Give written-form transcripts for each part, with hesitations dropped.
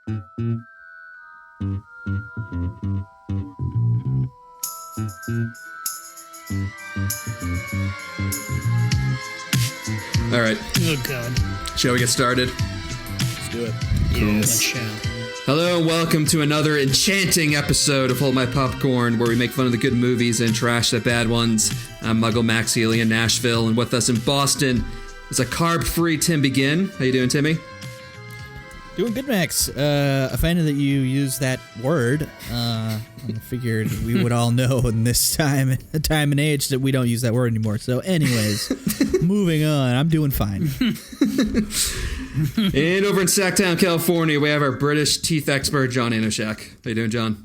All right. Oh, God. Shall we get started? Let's do it. Yes. Shall. Hello and welcome to another enchanting episode of Hold My Popcorn, where we make fun of the good movies and trash the bad ones. I'm Muggle Max Healy in Nashville, and with us in Boston is a carb-free Tim Begin. How you doing, Timmy? Doing good, Max. A fan that you use that word. I figured we would all know in this time and age that we don't use that word anymore. So anyways, moving on. I'm doing fine. And over in Sacktown, California, we have our British teeth expert, John Anoshak. How you doing, John?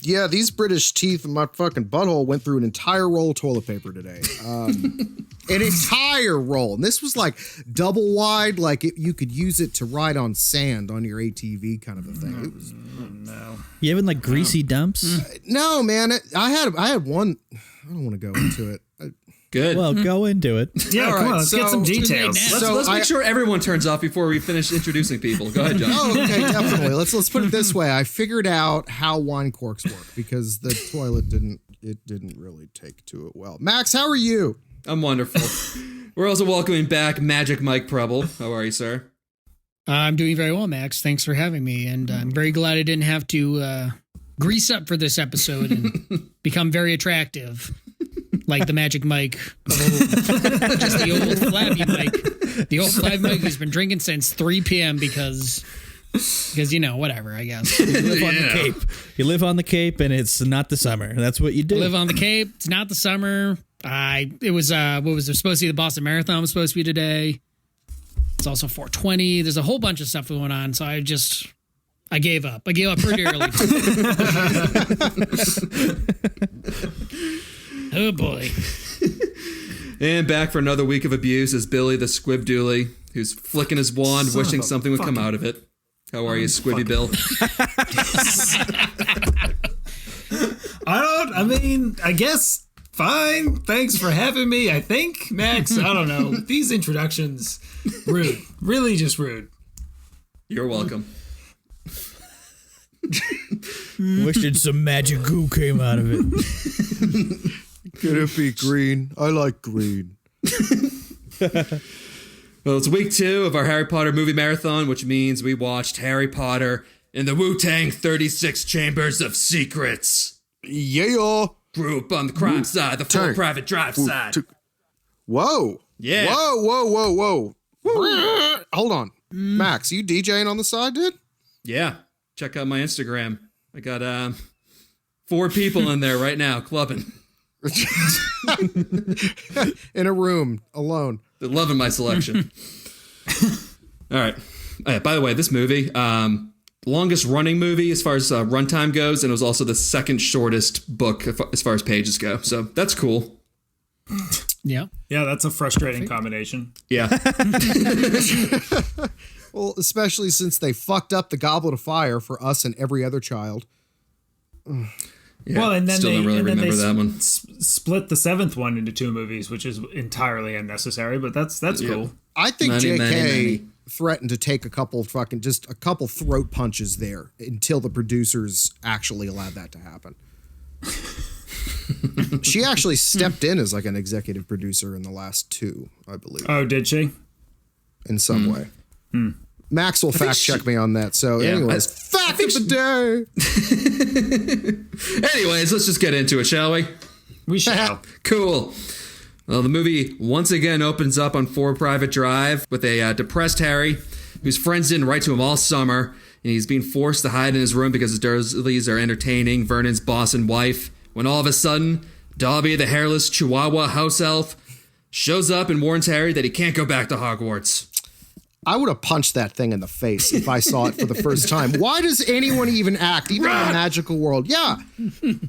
Yeah, these British teeth in my fucking butthole went through an entire roll of toilet paper today. An entire roll. And this was like double wide, like you could use it to ride on sand on your ATV kind of a thing. It was, no. You having like greasy dumps? No, man. I had one. I don't want to go into it. Good. Well, go into it. Yeah, all come right, on, let's get some details. Let's make sure everyone turns off before we finish introducing people. Go ahead, John. Oh, okay, definitely. Let's put it this way. I figured out how wine corks work because the toilet didn't really take to it well. Max, how are you? I'm wonderful. We're also welcoming back Magic Mike Preble. How are you, sir? I'm doing very well, Max. Thanks for having me, and I'm very glad I didn't have to grease up for this episode and become very attractive. Like the Magic Mike of old. Just the old flabby Mike. The old flabby Mike who's been drinking since 3 p.m. because you know, whatever, I guess. You live on the Cape. You live on the Cape and it's not the summer. That's what you do. I live on the Cape. It's not the summer. It was supposed to be the Boston Marathon was supposed to be today. It's also 420. There's a whole bunch of stuff going on, so I gave up. I gave up pretty early. Oh, boy. And back for another week of abuse is Billy the Squib Dooley, who's flicking his wand, wishing something would come out of it. How are you, Squibby Bill? I guess fine. Thanks for having me, I think, Max. I don't know. These introductions, rude. Really just rude. You're welcome. Wishing some magic goo came out of it. Could it be green? I like green. Well, it's week 2 of our Harry Potter movie marathon, which means we watched Harry Potter in the Wu-Tang 36 Chambers of Secrets. Yeah. Group on the crime side, the full private drive side. Whoa. Yeah. Whoa. Hold on. Max, you DJing on the side, dude? Yeah. Check out my Instagram. I got 4 people in there right now clubbing. In a room alone. They're loving my selection. All right. By the way, this movie, longest running movie as far as runtime goes, and it was also the second shortest book as far as pages go. So that's cool. Yeah. Yeah, that's a frustrating combination. Yeah. Well, especially since they fucked up the Goblet of Fire for us and every other child. Yeah, well, and then still don't really remember that one. Split the 7th one into 2 movies, which is entirely unnecessary, but that's cool. I think Many, JK many. threatened to take a couple throat punches there until the producers actually allowed that to happen. She actually stepped in as like an executive producer in the last 2, I believe. Oh, did she? In some way. Max will fact check me on that. So anyways, fact of the day. Anyways, let's just get into it, shall we? We shall. Cool. Well, the movie once again opens up on 4 Private Drive with a depressed Harry whose friends didn't write to him all summer, and he's being forced to hide in his room because his Dursleys are entertaining Vernon's boss and wife, when all of a sudden, Dobby, the hairless Chihuahua house elf, shows up and warns Harry that he can't go back to Hogwarts. I would have punched that thing in the face if I saw it for the first time. Why does anyone even act, even in the magical world? Yeah,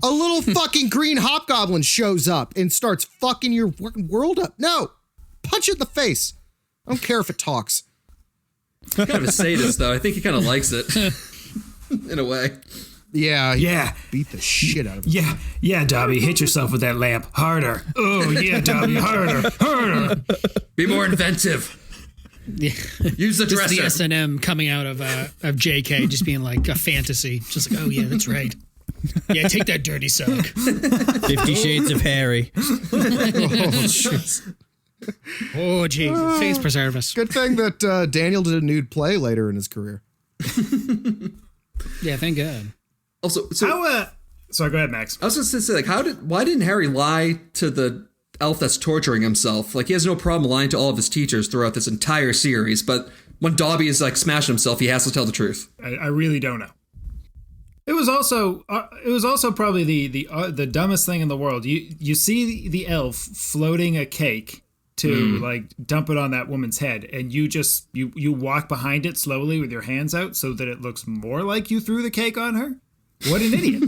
a little fucking green hobgoblin shows up and starts fucking your fucking world up. No, punch it in the face. I don't care if it talks. Kind of a sadist, though. I think he kind of likes it, in a way. Yeah. Beat the shit out of it. Yeah, Dobby, hit yourself with that lamp harder. Oh, yeah, Dobby, harder. Be more inventive. Use the This is dresser. the S&M coming out of JK, just being like a fantasy. Just like, oh yeah, that's right. Yeah, take that dirty sock. 50 Shades of Harry. Oh, Jesus. Face preserve us. Good thing that Daniel did a nude play later in his career. Yeah, thank God. Also, Sorry, go ahead, Max. I was just going to say, like, why didn't Harry lie to the elf that's torturing himself? Like, he has no problem lying to all of his teachers throughout this entire series, but when Dobby is, like, smashing himself, he has to tell the truth. I really don't know. It was also probably the dumbest thing in the world. You see the elf floating a cake to like dump it on that woman's head, and you walk behind it slowly with your hands out so that it looks more like you threw the cake on her. What an idiot!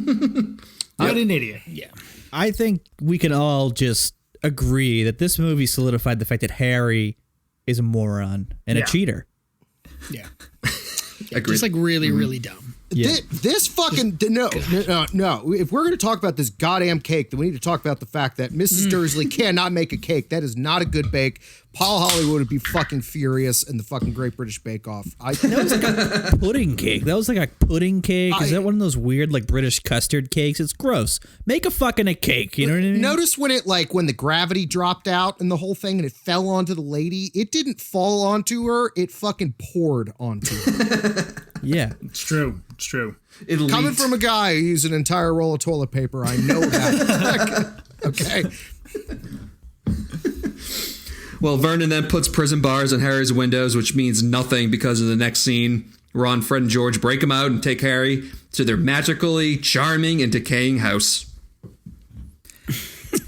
What an idiot! Yeah. I think we can all just agree that this movie solidified the fact that Harry is a moron and a cheater. Yeah. Agreed. Just like really, really dumb. Yeah. This fucking no. If we're going to talk about this goddamn cake, then we need to talk about the fact that Mrs. Dursley cannot make a cake. That is not a good bake. Paul Hollywood would be fucking furious in the fucking Great British Bake Off. That was like a pudding cake. That was like a pudding cake. Is that one of those weird like British custard cakes? It's gross. Make a cake. You know what I mean? Notice when the gravity dropped out and the whole thing and it fell onto the lady, it didn't fall onto her. It fucking poured onto her. Yeah. It's true. It's true. Coming from a guy who used an entire roll of toilet paper, I know that. Okay. Well, Vernon then puts prison bars on Harry's windows, which means nothing because of the next scene. Ron, Fred, and George break him out and take Harry to their magically charming and decaying house.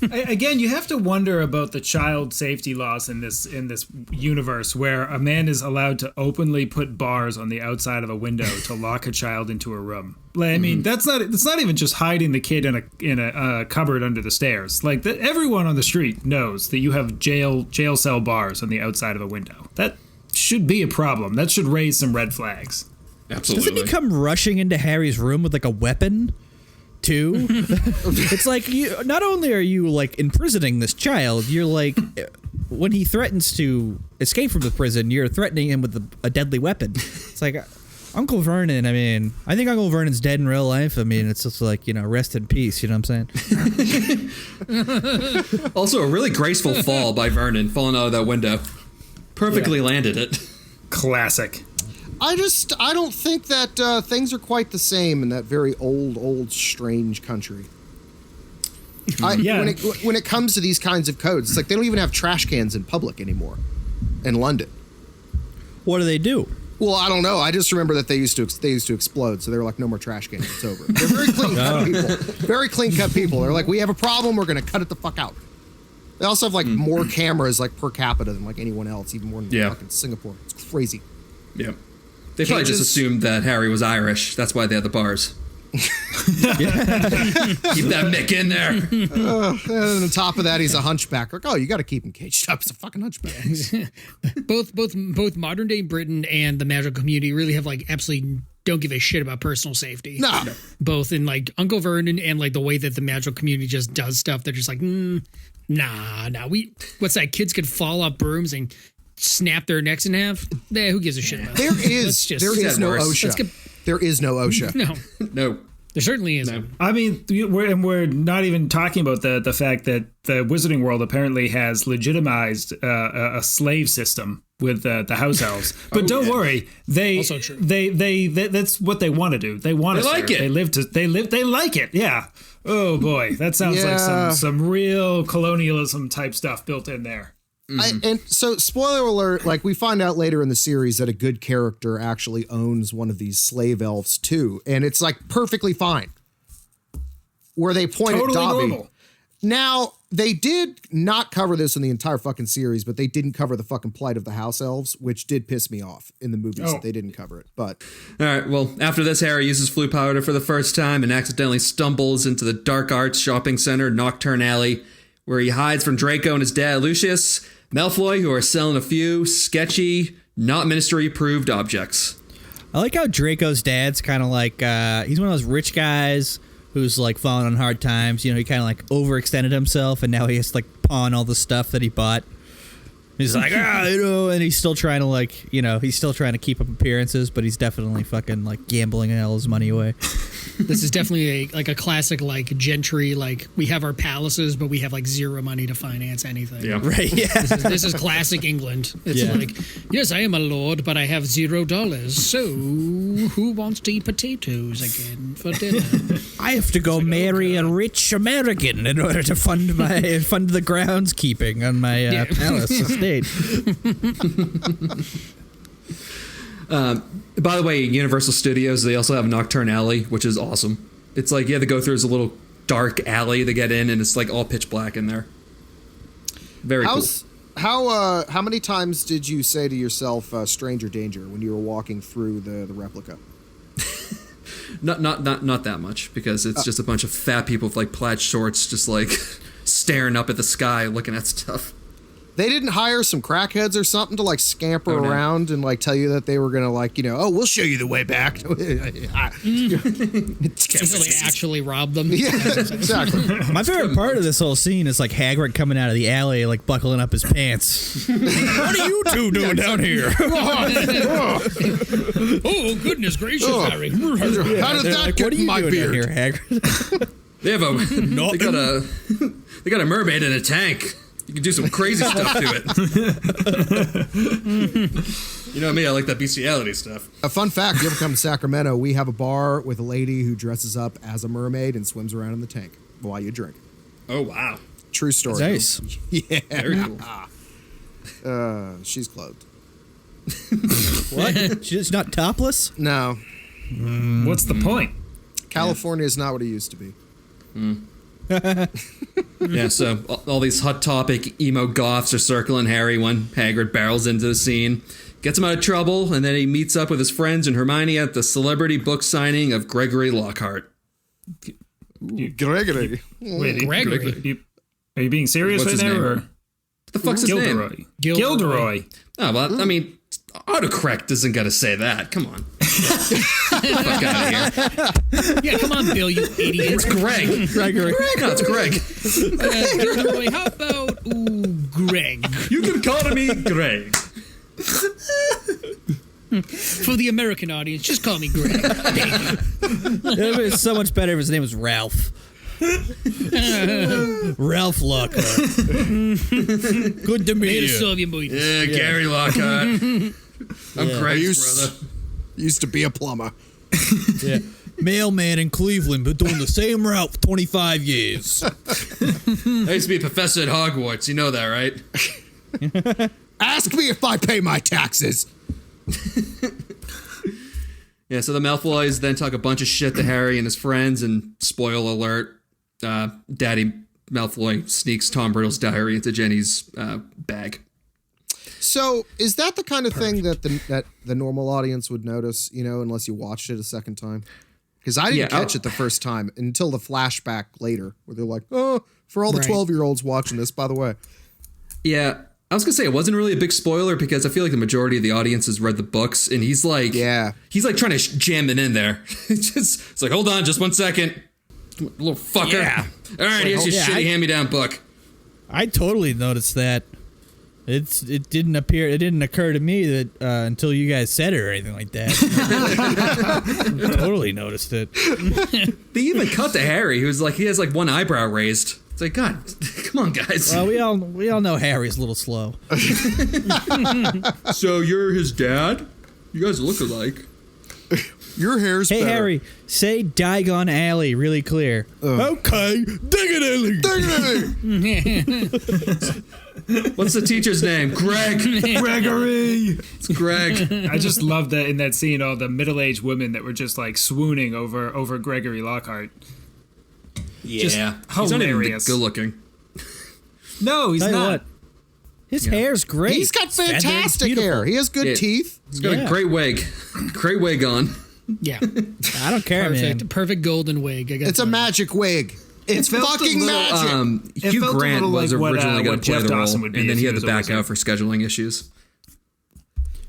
Again, you have to wonder about the child safety laws in this universe where a man is allowed to openly put bars on the outside of a window to lock a child into a room. Like, I mean, that's not even just hiding the kid in a cupboard under the stairs. Like everyone on the street knows that you have jail cell bars on the outside of a window. That should be a problem. That should raise some red flags. Absolutely. Doesn't he come rushing into Harry's room with like a weapon? Too. It's like not only are you like imprisoning this child, you're like when he threatens to escape from the prison, you're threatening him with a deadly weapon. It's like Uncle Vernon. I mean, I think Uncle Vernon's dead in real life. I mean, it's just like, rest in peace. You know what I'm saying? Also, a really graceful fall by Vernon, falling out of that window. Perfectly landed it. Classic. I don't think that things are quite the same in that very old, strange country. When it comes to these kinds of codes, it's like they don't even have trash cans in public anymore in London. What do they do? Well, I don't know. I just remember that they used to explode, so they were like, no more trash cans. It's over. They're very clean-cut people. Very clean-cut people. They're like, we have a problem. We're going to cut it the fuck out. They also have like more cameras like per capita than like anyone else, even more than fucking Singapore. It's crazy. Yeah. They probably just assumed that Harry was Irish. That's why they had the bars. Keep that Mick in there. And on top of that, he's a hunchback. Like, oh, you got to keep him caged up. He's a fucking hunchback. both modern day Britain and the magical community really have like absolutely don't give a shit about personal safety. No. Both in like Uncle Vernon and like the way that the magical community just does stuff. They're just like, nah. What's that? Kids could fall off brooms and snap their necks in half. Who gives a shit about that? There is no OSHA. There is no OSHA. No. There certainly isn't. No. I mean, we're not even talking about the fact that the Wizarding World apparently has legitimized a slave system with the house elves. But don't worry, they that's what they want to do. They want to like it. They like it. Yeah. Oh boy, that sounds like some real colonialism type stuff built in there. And so, spoiler alert, like we find out later in the series that a good character actually owns one of these slave elves too. And it's like perfectly fine. Where they point at Dobby. Normal. Now, they did not cover this in the entire fucking series, but they didn't cover the fucking plight of the house elves, which did piss me off in the movies. They didn't cover it, but... All right, well, after this, Harry uses flue powder for the first time and accidentally stumbles into the Dark Arts shopping center, Nocturne Alley, where he hides from Draco and his dad, Lucius Malfoy, who are selling a few sketchy, not ministry-approved objects. I like how Draco's dad's kind of like, he's one of those rich guys who's like falling on hard times. He kind of like overextended himself and now he has to like pawn all the stuff that he bought. He's like, and he's still trying to he's still trying to keep up appearances, but he's definitely fucking like gambling all his money away. This is definitely a classic like gentry, like we have our palaces, but we have like zero money to finance anything. Yeah. Right? Yeah. This is classic England. It's like, yes, I am a lord, but I have $0. So who wants to eat potatoes again for dinner? I have to go marry a rich American in order to fund the groundskeeping on my palace estate. By the way, Universal Studios, they also have Nocturne Alley, which is awesome. It's like you have to go through this little dark alley to get in, and it's like all pitch black in there. Very cool. How many times did you say to yourself stranger danger when you were walking through the replica? Not that much, because it's just a bunch of fat people with like plaid shorts just like staring up at the sky looking at stuff. They didn't hire some crackheads or something to like scamper around and like tell you that they were gonna we'll show you the way back. So they actually rob them. Yeah, exactly. My favorite part of this whole scene is like Hagrid coming out of the alley, like buckling up his pants. What are you two doing down here? Oh, goodness gracious, Harry. How did that get in my beard? Here, Hagrid? They have they got a mermaid in a tank. You can do some crazy stuff to it. You know me, I like that bestiality stuff. A fun fact, you ever come to Sacramento, we have a bar with a lady who dresses up as a mermaid and swims around in the tank while you drink. Oh, wow. True story. Nice. Yeah. Very cool. She's clothed. What? She's not topless? No. What's the point? California is not what it used to be. Yeah, so all these hot topic emo goths are circling Harry when Hagrid barrels into the scene, gets him out of trouble, and then he meets up with his friends and Hermione at the celebrity book signing of Gregory Lockhart. Gregory. Wait, Gregory. Are you being serious What's right his now? name? Or? What the fuck's his Gilderoy. name? Gilderoy. Oh, well, I mean, autocorrect isn't going to say that. Come on. Fuck out of here. Yeah, come on, Bill, you idiot. It's Greg. Gregory. No, it's Greg. Gilderoy, how about Greg? You can call me Greg. For the American audience, just call me Greg. It would have been so much better if his name was Ralph. Ralph Lockhart. Good to meet you. Soviet movies. Yeah, Gary Lockhart. I'm Greg's brother. Used to be a plumber. Yeah. Mailman in Cleveland, been doing the same route for 25 years. I used to be a professor at Hogwarts. You know that, right? Ask me if I pay my taxes. Yeah, so the Malfoys then talk a bunch of shit to Harry and his friends, and spoiler alert, Daddy Malfoy sneaks Tom Riddle's diary into Jenny's bag. So is that the kind of thing that the normal audience would notice, unless you watched it a second time? Because I didn't catch it the first time until the flashback later, where they're like, oh, for all the 12-year-olds watching this, by the way. Yeah, I was going to say, it wasn't really a big spoiler because I feel like the majority of the audience has read the books, and he's like trying to jam it in there. It's like, hold on, just 1 second. Little fucker. Yeah. All right, here's your shitty hand-me-down book. I totally noticed that. It didn't occur to me that until you guys said it or anything like that. I totally noticed it. They even cut to Harry, who's like, he has like one eyebrow raised. It's like, God, come on, guys. Well, we all know Harry's a little slow. So you're his dad? You guys look alike. Your hair's better. Hey, Harry, say Diagon Alley really clear. Okay, Diagon Alley. What's the teacher's name? Greg. Gregory. It's Greg. I just love that in that scene, all the middle-aged women that were just like swooning over Gregory Lockhart. Yeah. Just He's not even hilarious. good looking. No, he's Tell you not. what, his hair's great. He's got Feathered, fantastic beautiful. hair. He has good teeth. He's got a great wig. Great wig on. Yeah. I don't care, man. Perfect golden wig. I guess It's a magic wig. It's felt a fucking little, magic. Hugh felt a Grant little was like originally going what to play Jeff the role, Dawson would be and then if he he had to was back always out for scheduling issues.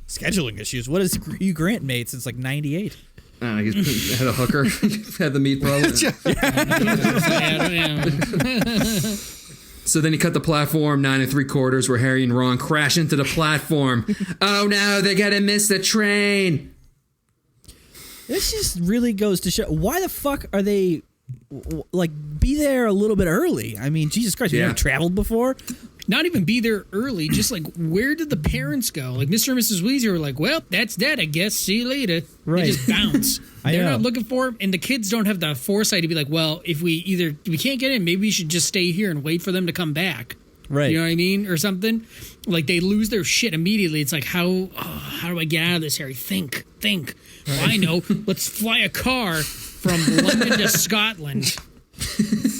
Scheduling issues. What has Hugh Grant made since like '98? He had a hooker. Had the meat problem. So then you cut the platform 9 3/4 where Harry and Ron crash into the platform. Oh no, they're gonna miss the train. This just really goes to show why the fuck are they like be there a little bit early? I mean, Jesus Christ, you never traveled before. Not even be there early, just like, where did the parents go? Like, Mr. and Mrs. Weasley were like, well, that's that, I guess. See you later. Right. They just bounce. They're know. not looking for him, and the kids don't have the foresight to be like, well, if we can't get in, maybe we should just stay here and wait for them to come back. Right. You know what I mean? Or something. Like, they lose their shit immediately. It's like, how do I get out of this, Harry? Think. Right. Well, I know. Let's fly a car from London to Scotland.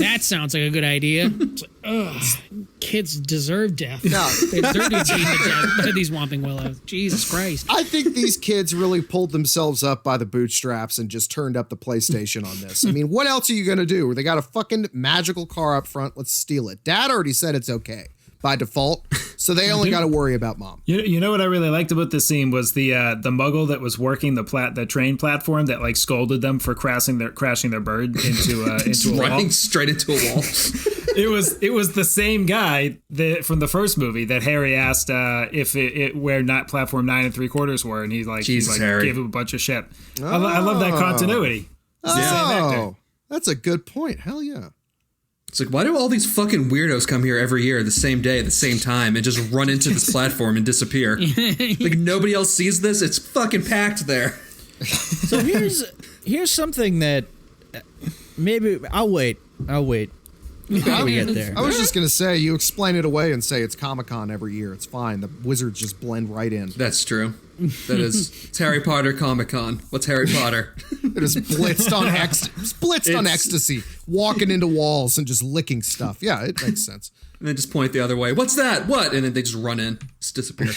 That sounds like a good idea. It's like, kids deserve death. No. They deserve to be beaten to death by these Whomping Willows. Jesus Christ. I think these kids really pulled themselves up by the bootstraps and just turned up the PlayStation on this. I mean, what else are you going to do? They got a fucking magical car up front. Let's steal it. Dad already said it's okay by default, so they only got to worry about mom. You know what I really liked about this scene was the Muggle that was working the train platform that like scolded them for crashing their bird into a wall. Running straight into a wall. It was the same guy from the first movie that Harry asked if where not platform 9 3/4 were, and he's like Harry. gave him a bunch of shit. I love that continuity. It's the same actor. That's a good point. Hell yeah. It's like, why do all these fucking weirdos come here every year the same day at the same time and just run into this platform and disappear? Like, nobody else sees this? It's fucking packed there. So here's something that maybe I'll wait. Before we get there. I was just going to say, you explain it away and say it's Comic-Con every year. It's fine. The wizards just blend right in. That's true. It's Harry Potter Comic-Con. What's Harry Potter? It is blitzed on ecstasy, walking into walls and just licking stuff. Yeah, it makes sense. And then just point the other way. What's that? What? And then they just run in. Just disappear.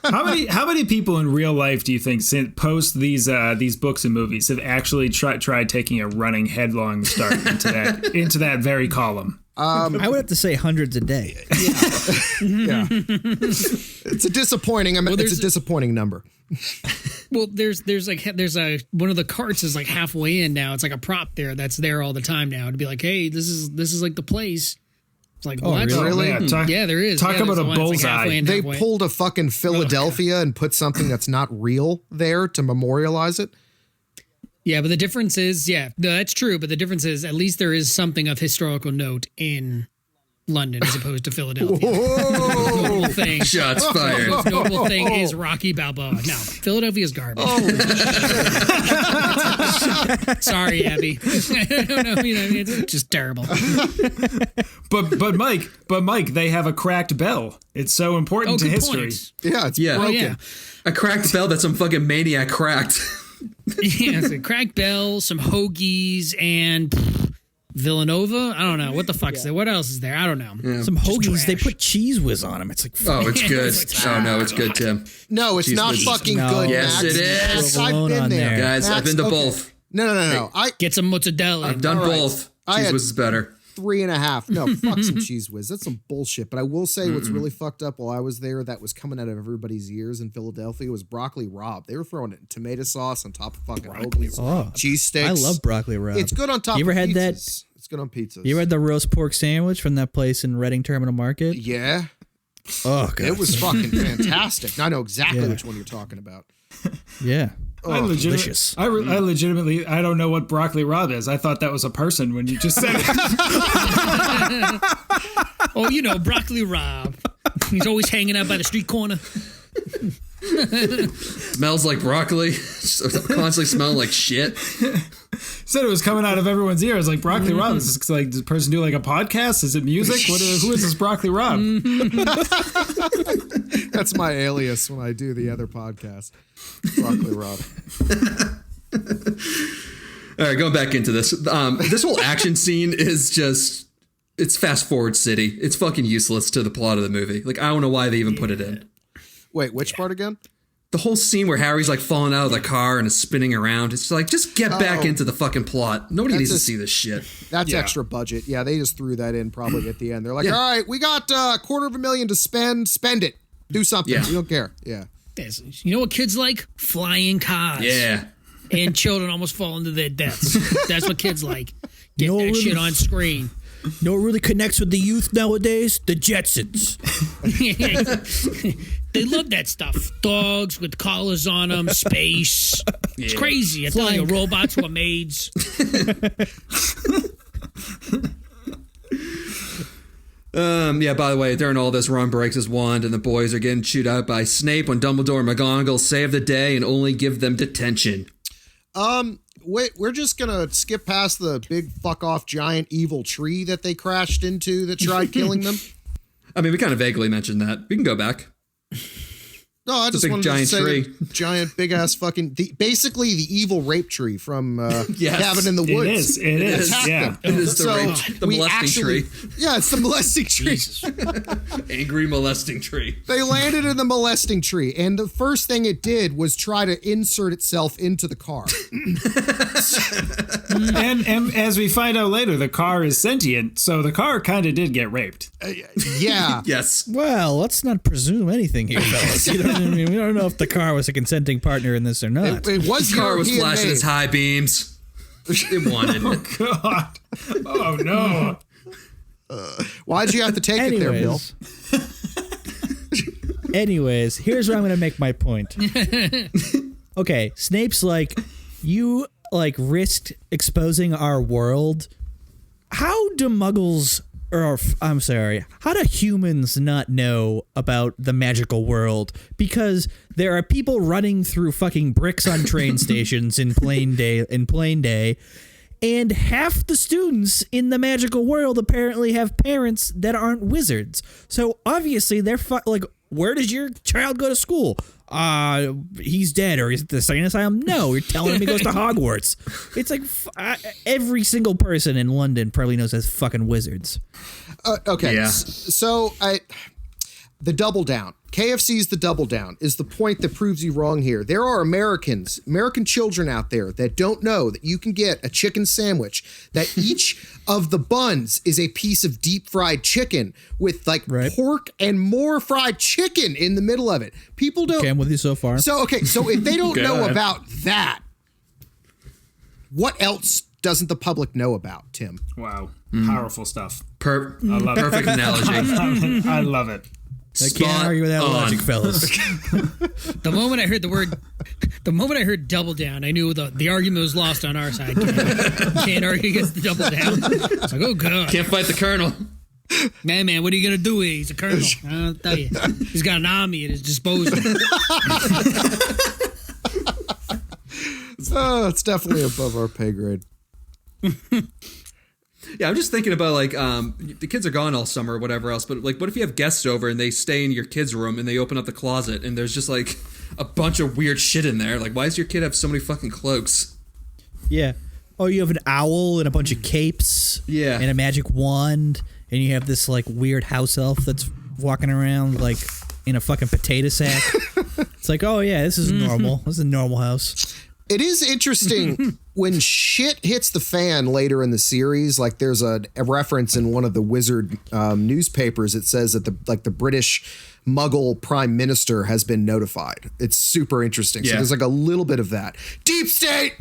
How many people in real life do you think post these books and movies have actually tried taking a running headlong start into that very column? I would have to say hundreds a day. Yeah. It's a disappointing. It's a disappointing number. Well, there's a one of the carts is like halfway in now. It's like a prop there that's there all the time now to be like, hey, this is like the place. It's like, what? Really? Yeah, there is. Talk about a one. It's like bullseye. halfway in, They halfway. pulled a fucking Philadelphia and put something that's not real there to memorialize it. Yeah, but the difference is, that's true. But the difference is, at least there is something of historical note in London as opposed to Philadelphia. The notable thing. Shots fired. The most notable thing is Rocky Balboa. No, Philadelphia's garbage. Sorry, Abby. I don't know. It's just terrible. But Mike, they have a cracked bell. It's so important to good history. point. Yeah, it's Yeah. broken. Yeah. A cracked bell that some fucking maniac cracked. Yeah, it's a cracked bell, some hoagies, and Villanova. I don't know. What the fuck is there? What else is there? I don't know. Yeah. Some hoagies, they trash. put cheese whiz on them. It's like, Oh, it's good. It's Oh, no, it's good, Tim. No, it's Jeez, not Liz. fucking No. good. Yes, Max. it is. I've Provolone been on there. there. Guys, I've Max, been to okay. both. No. Get some mozzarella. I've done All right. both. I Cheese had- whiz is better. 3.5. No, fuck some cheese whiz. That's some bullshit. But I will say what's really fucked up while I was there that was coming out of everybody's ears in Philadelphia was broccoli rabe. They were throwing it in tomato sauce on top of fucking hoagies, cheese sticks. I love broccoli rabe. It's good on top You ever of had that? pizzas. It's good on pizzas. You ever had the roast pork sandwich from that place in Reading Terminal Market? Yeah. Oh, God. It was fucking fantastic. I know exactly Yeah. which one you're talking about. Yeah. Delicious. I Mm-hmm. legitimately, I don't know what broccoli rabe is. I thought that was a person when you just said it. Oh, broccoli Rob. He's always hanging out by the street corner. Smells like broccoli. Constantly smelling like shit. Said it was coming out of everyone's ears like broccoli rabe. Is this like does the person do like a podcast? Is it music? Who is this broccoli rabe? That's my alias when I do the other podcast. Broccoli rabe. All right, going back into this. This whole action scene is just, it's fast forward city. It's fucking useless to the plot of the movie. Like, I don't know why they even put it in. Wait, which part again? The whole scene where Harry's like falling out of the car and is spinning around. It's like, just get back into the fucking plot. Nobody That's needs to just- see this shit. That's Yeah. extra budget. Yeah, they just threw that in probably at the end. They're like, all right, we got $250,000 to spend. Spend it. Do something. Yeah. We don't care. Yeah. Yes. You know what kids like? Flying cars. Yeah. And children almost fall into their deaths. That's what kids like. Get No, that really. shit on screen. know what really connects with the youth nowadays? The Jetsons. They love that stuff. Dogs with collars on them, space. It's crazy. I tell you, robots who are maids. Yeah, by the way, during all this, Ron breaks his wand and the boys are getting chewed out by Snape when Dumbledore and McGonagall save the day and only give them detention. Wait, we're just gonna skip past the big fuck off giant evil tree that they crashed into that tried killing them. I mean, we kind of vaguely mentioned that. We can go back. No, I just big wanted giant to say tree. giant big ass fucking basically the evil rape tree from Yes. Cabin in the Woods. It is. Attacked Yeah. them. It is the, So rape, the we molesting actually- tree. Yeah, it's the molesting tree. Angry molesting tree. They landed in the molesting tree, and the first thing it did was try to insert itself into the car. And as we find out later, the car is sentient, so the car kind of did get raped. Yeah. Yes. Well, let's not presume anything here, fellas. You know what I mean? We don't know if the car was a consenting partner in this or not. It was The car was European flashing made. its high beams. It wanted. God. Oh, no. Why'd you have to take it there, Bill? Anyways, here's where I'm going to make my point. Okay, Snape's like, you risked exposing our world. How do muggles, or I'm sorry, how do humans not know about the magical world? Because there are people running through fucking bricks on train stations in plain day, and half the students in the magical world apparently have parents that aren't wizards. So obviously they're like, where does your child go to school? He's dead, or he's at the insane asylum. No, you're telling him he goes to Hogwarts. It's like every single person in London probably knows as fucking wizards. Okay, Yeah. So the double down. KFC's the double down is the point that proves you wrong here. There are American children out there that don't know that you can get a chicken sandwich, that each of the buns is a piece of deep fried chicken with pork and more fried chicken in the middle of it. People don't. Okay, I'm with you so far. So if they don't know God. about that, what else doesn't the public know about, Tim? Wow. Powerful stuff. Perfect it. analogy. I love it. I can't argue with that logic, fellas. The moment I heard double down, I knew the argument was lost on our side. Can't argue against the double down. It's like, oh god, Can't fight the colonel. man, what are you gonna do? He's a colonel. I'll tell you, he's got an army at his disposal. Oh, it's definitely above our pay grade. Yeah, I'm just thinking about the kids are gone all summer or whatever else, but what if you have guests over and they stay in your kid's room and they open up the closet and there's just a bunch of weird shit in there? Like, why does your kid have so many fucking cloaks? Yeah. Oh, you have an owl and a bunch of capes. Yeah. And a magic wand, and you have this weird house elf that's walking around in a fucking potato sack. It's like, oh yeah, this is normal. This is a normal house. It is interesting when shit hits the fan later in the series. Like there's a reference in one of the Wizard newspapers. It says that the British Muggle Prime Minister has been notified. It's super interesting. So Yeah. there's a little bit of that. Deep State.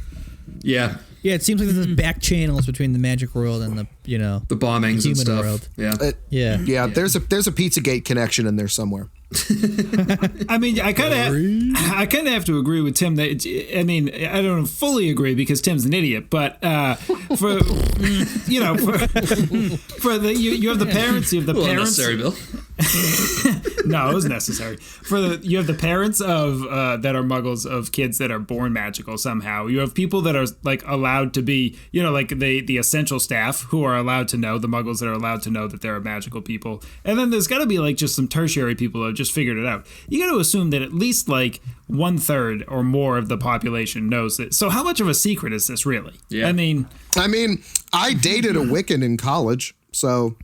Yeah, Yeah, it seems like there's back channels between the magic world and the the bombings and human stuff. world. Yeah, Yeah. There's a Pizzagate connection in there somewhere. I mean, I kind of have to agree with Tim that I mean, I don't fully agree because Tim's an idiot, but for you have the parents, you have the a little parents. unnecessary, Bill. No, it was necessary. You have the parents of that are muggles of kids that are born magical somehow. You have people that are allowed to be, the essential staff who are allowed to know, the muggles that are allowed to know that there are magical people. And then there's got to be just some tertiary people who have just figured it out. You got to assume that at least 1/3 or more of the population knows it. So how much of a secret is this really? Yeah. I mean, I dated a Wiccan in college, so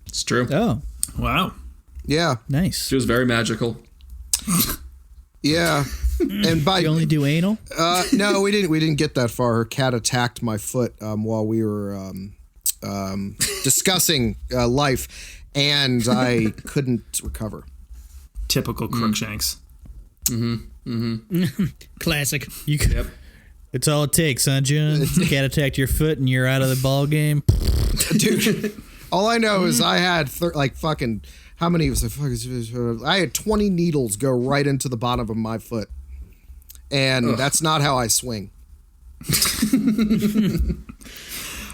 It's true. Oh, wow. yeah, nice. She was very magical. yeah. And by You only do anal? no, we didn't get that far. Her cat attacked my foot while we were discussing life, and I couldn't recover. Typical Crookshanks. Classic. You could, Yep. It's all it takes, huh, John? Cat attacked your foot and you're out of the ball game. Dude, all I know is I had fucking, how many was it? I had 20 needles go right into the bottom of my foot. And that's not how I swing.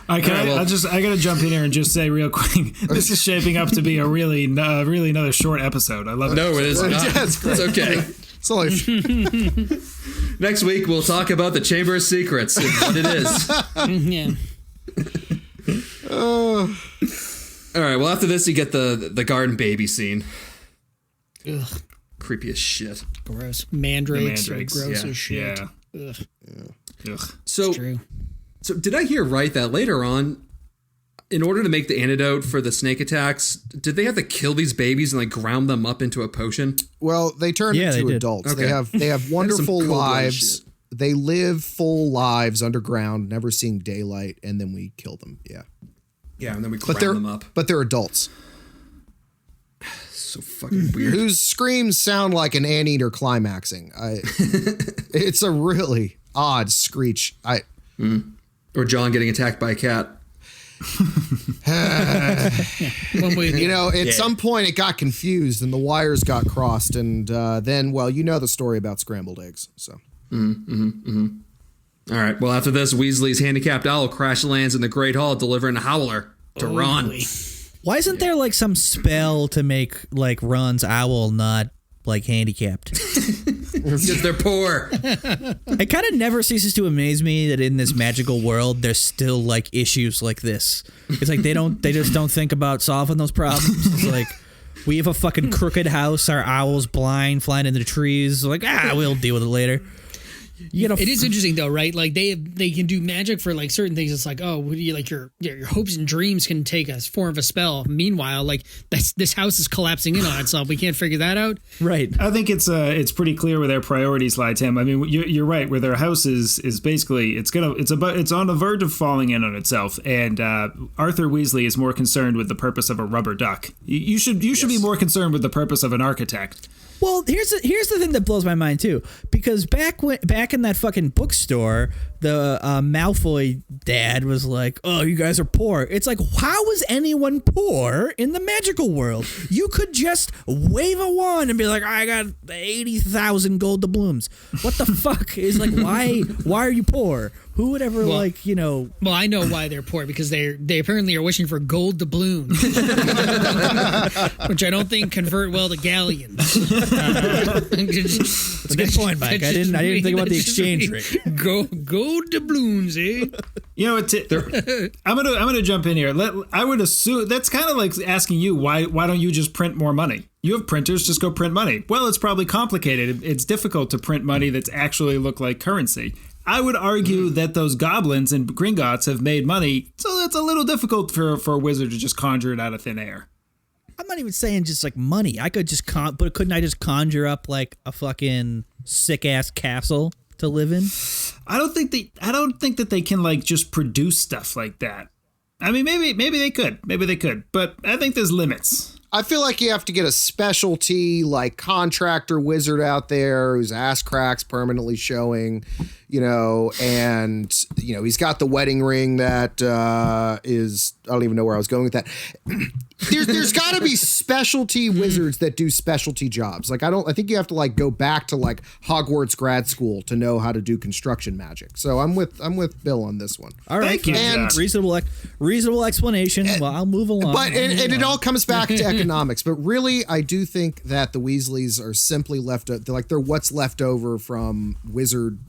I gotta jump in here and just say real quick, this is shaping up to be a really another short episode. I love it. No, it is not. Yeah, it's okay. It's only Next week, we'll talk about the Chamber of Secrets and what it is. Yeah. All right, well, after this, you get the garden baby scene. Ugh. Creepy as shit. Gross. Mandrakes are gross yeah. as shit. Yeah. Ugh. Ugh. So, True. so did I hear right that later on, in order to make the antidote for the snake attacks, did they have to kill these babies and like ground them up into a potion? Well, they turn into did. adults. Okay. They have wonderful cold-blooded lives. shit. They live full lives underground, never seeing daylight, and then we kill them. Yeah. Yeah, and then we But ground them up. they're adults. So fucking weird. Whose screams sound like an anteater climaxing. It's a really odd screech. Or John getting attacked by a cat. At some point it got confused and the wires got crossed, and then, well, you know the story about scrambled eggs. So. All right, well, after this, Weasley's handicapped owl crash lands in the Great Hall, delivering a howler to Ron. Boy. Why isn't there like some spell to make like Ron's owl not like handicapped? Because they're poor. It kind of never ceases to amaze me that in this magical world there's still like issues like this. It's like they just don't think about solving those problems. It's like we have a fucking crooked house, our owl's blind, flying into the trees. Like we'll deal with it later. It is interesting though, right? Like they can do magic for like certain things. It's like, oh, what do you like your hopes and dreams can take a form of a spell. Meanwhile, like this house is collapsing in on itself. We can't figure that out. Right. I think it's pretty clear where their priorities lie, Tim. I mean, you're right. Where their house is basically it's on the verge of falling in on itself. And Arthur Weasley is more concerned with the purpose of a rubber duck. You should be more concerned with the purpose of an architect. Well, here's the thing that blows my mind too, because back in that fucking bookstore, the Malfoy dad was like, "Oh, you guys are poor." It's like, how is anyone poor in the magical world? You could just wave a wand and be like, "I got 80,000 gold doubloons." What the fuck is like? Why are you poor? Who would ever Well, Well, I know why they're poor, because they apparently are wishing for gold doubloons, which I don't think convert well to galleons. That's a good point, Mike. I didn't think about the exchange rate. Gold doubloons, eh? You know what? I'm gonna jump in here. I would assume that's kind of like asking you why don't you just print more money? You have printers, just go print money. Well, it's probably complicated. It's difficult to print money that's actually look like currency. I would argue that those goblins and Gringotts have made money, so it's a little difficult for a wizard to just conjure it out of thin air. I'm not even saying just like money. I could just but couldn't I just conjure up like a fucking sick ass castle to live in? I don't think that they can like just produce stuff like that. I mean, maybe they could, but I think there's limits. I feel like you have to get a specialty like contractor wizard out there whose ass cracks permanently showing, and he's got the wedding ring that is, I don't even know where I was going with that. There's got to be specialty wizards that do specialty jobs. Like I think you have to like go back to like Hogwarts grad school to know how to do construction magic. So I'm with Bill on this one. All right, Thank you, and reasonable explanation. Well, I'll move along. But and it all comes back to economics. But really, I do think that the Weasleys are simply they're what's left over from wizard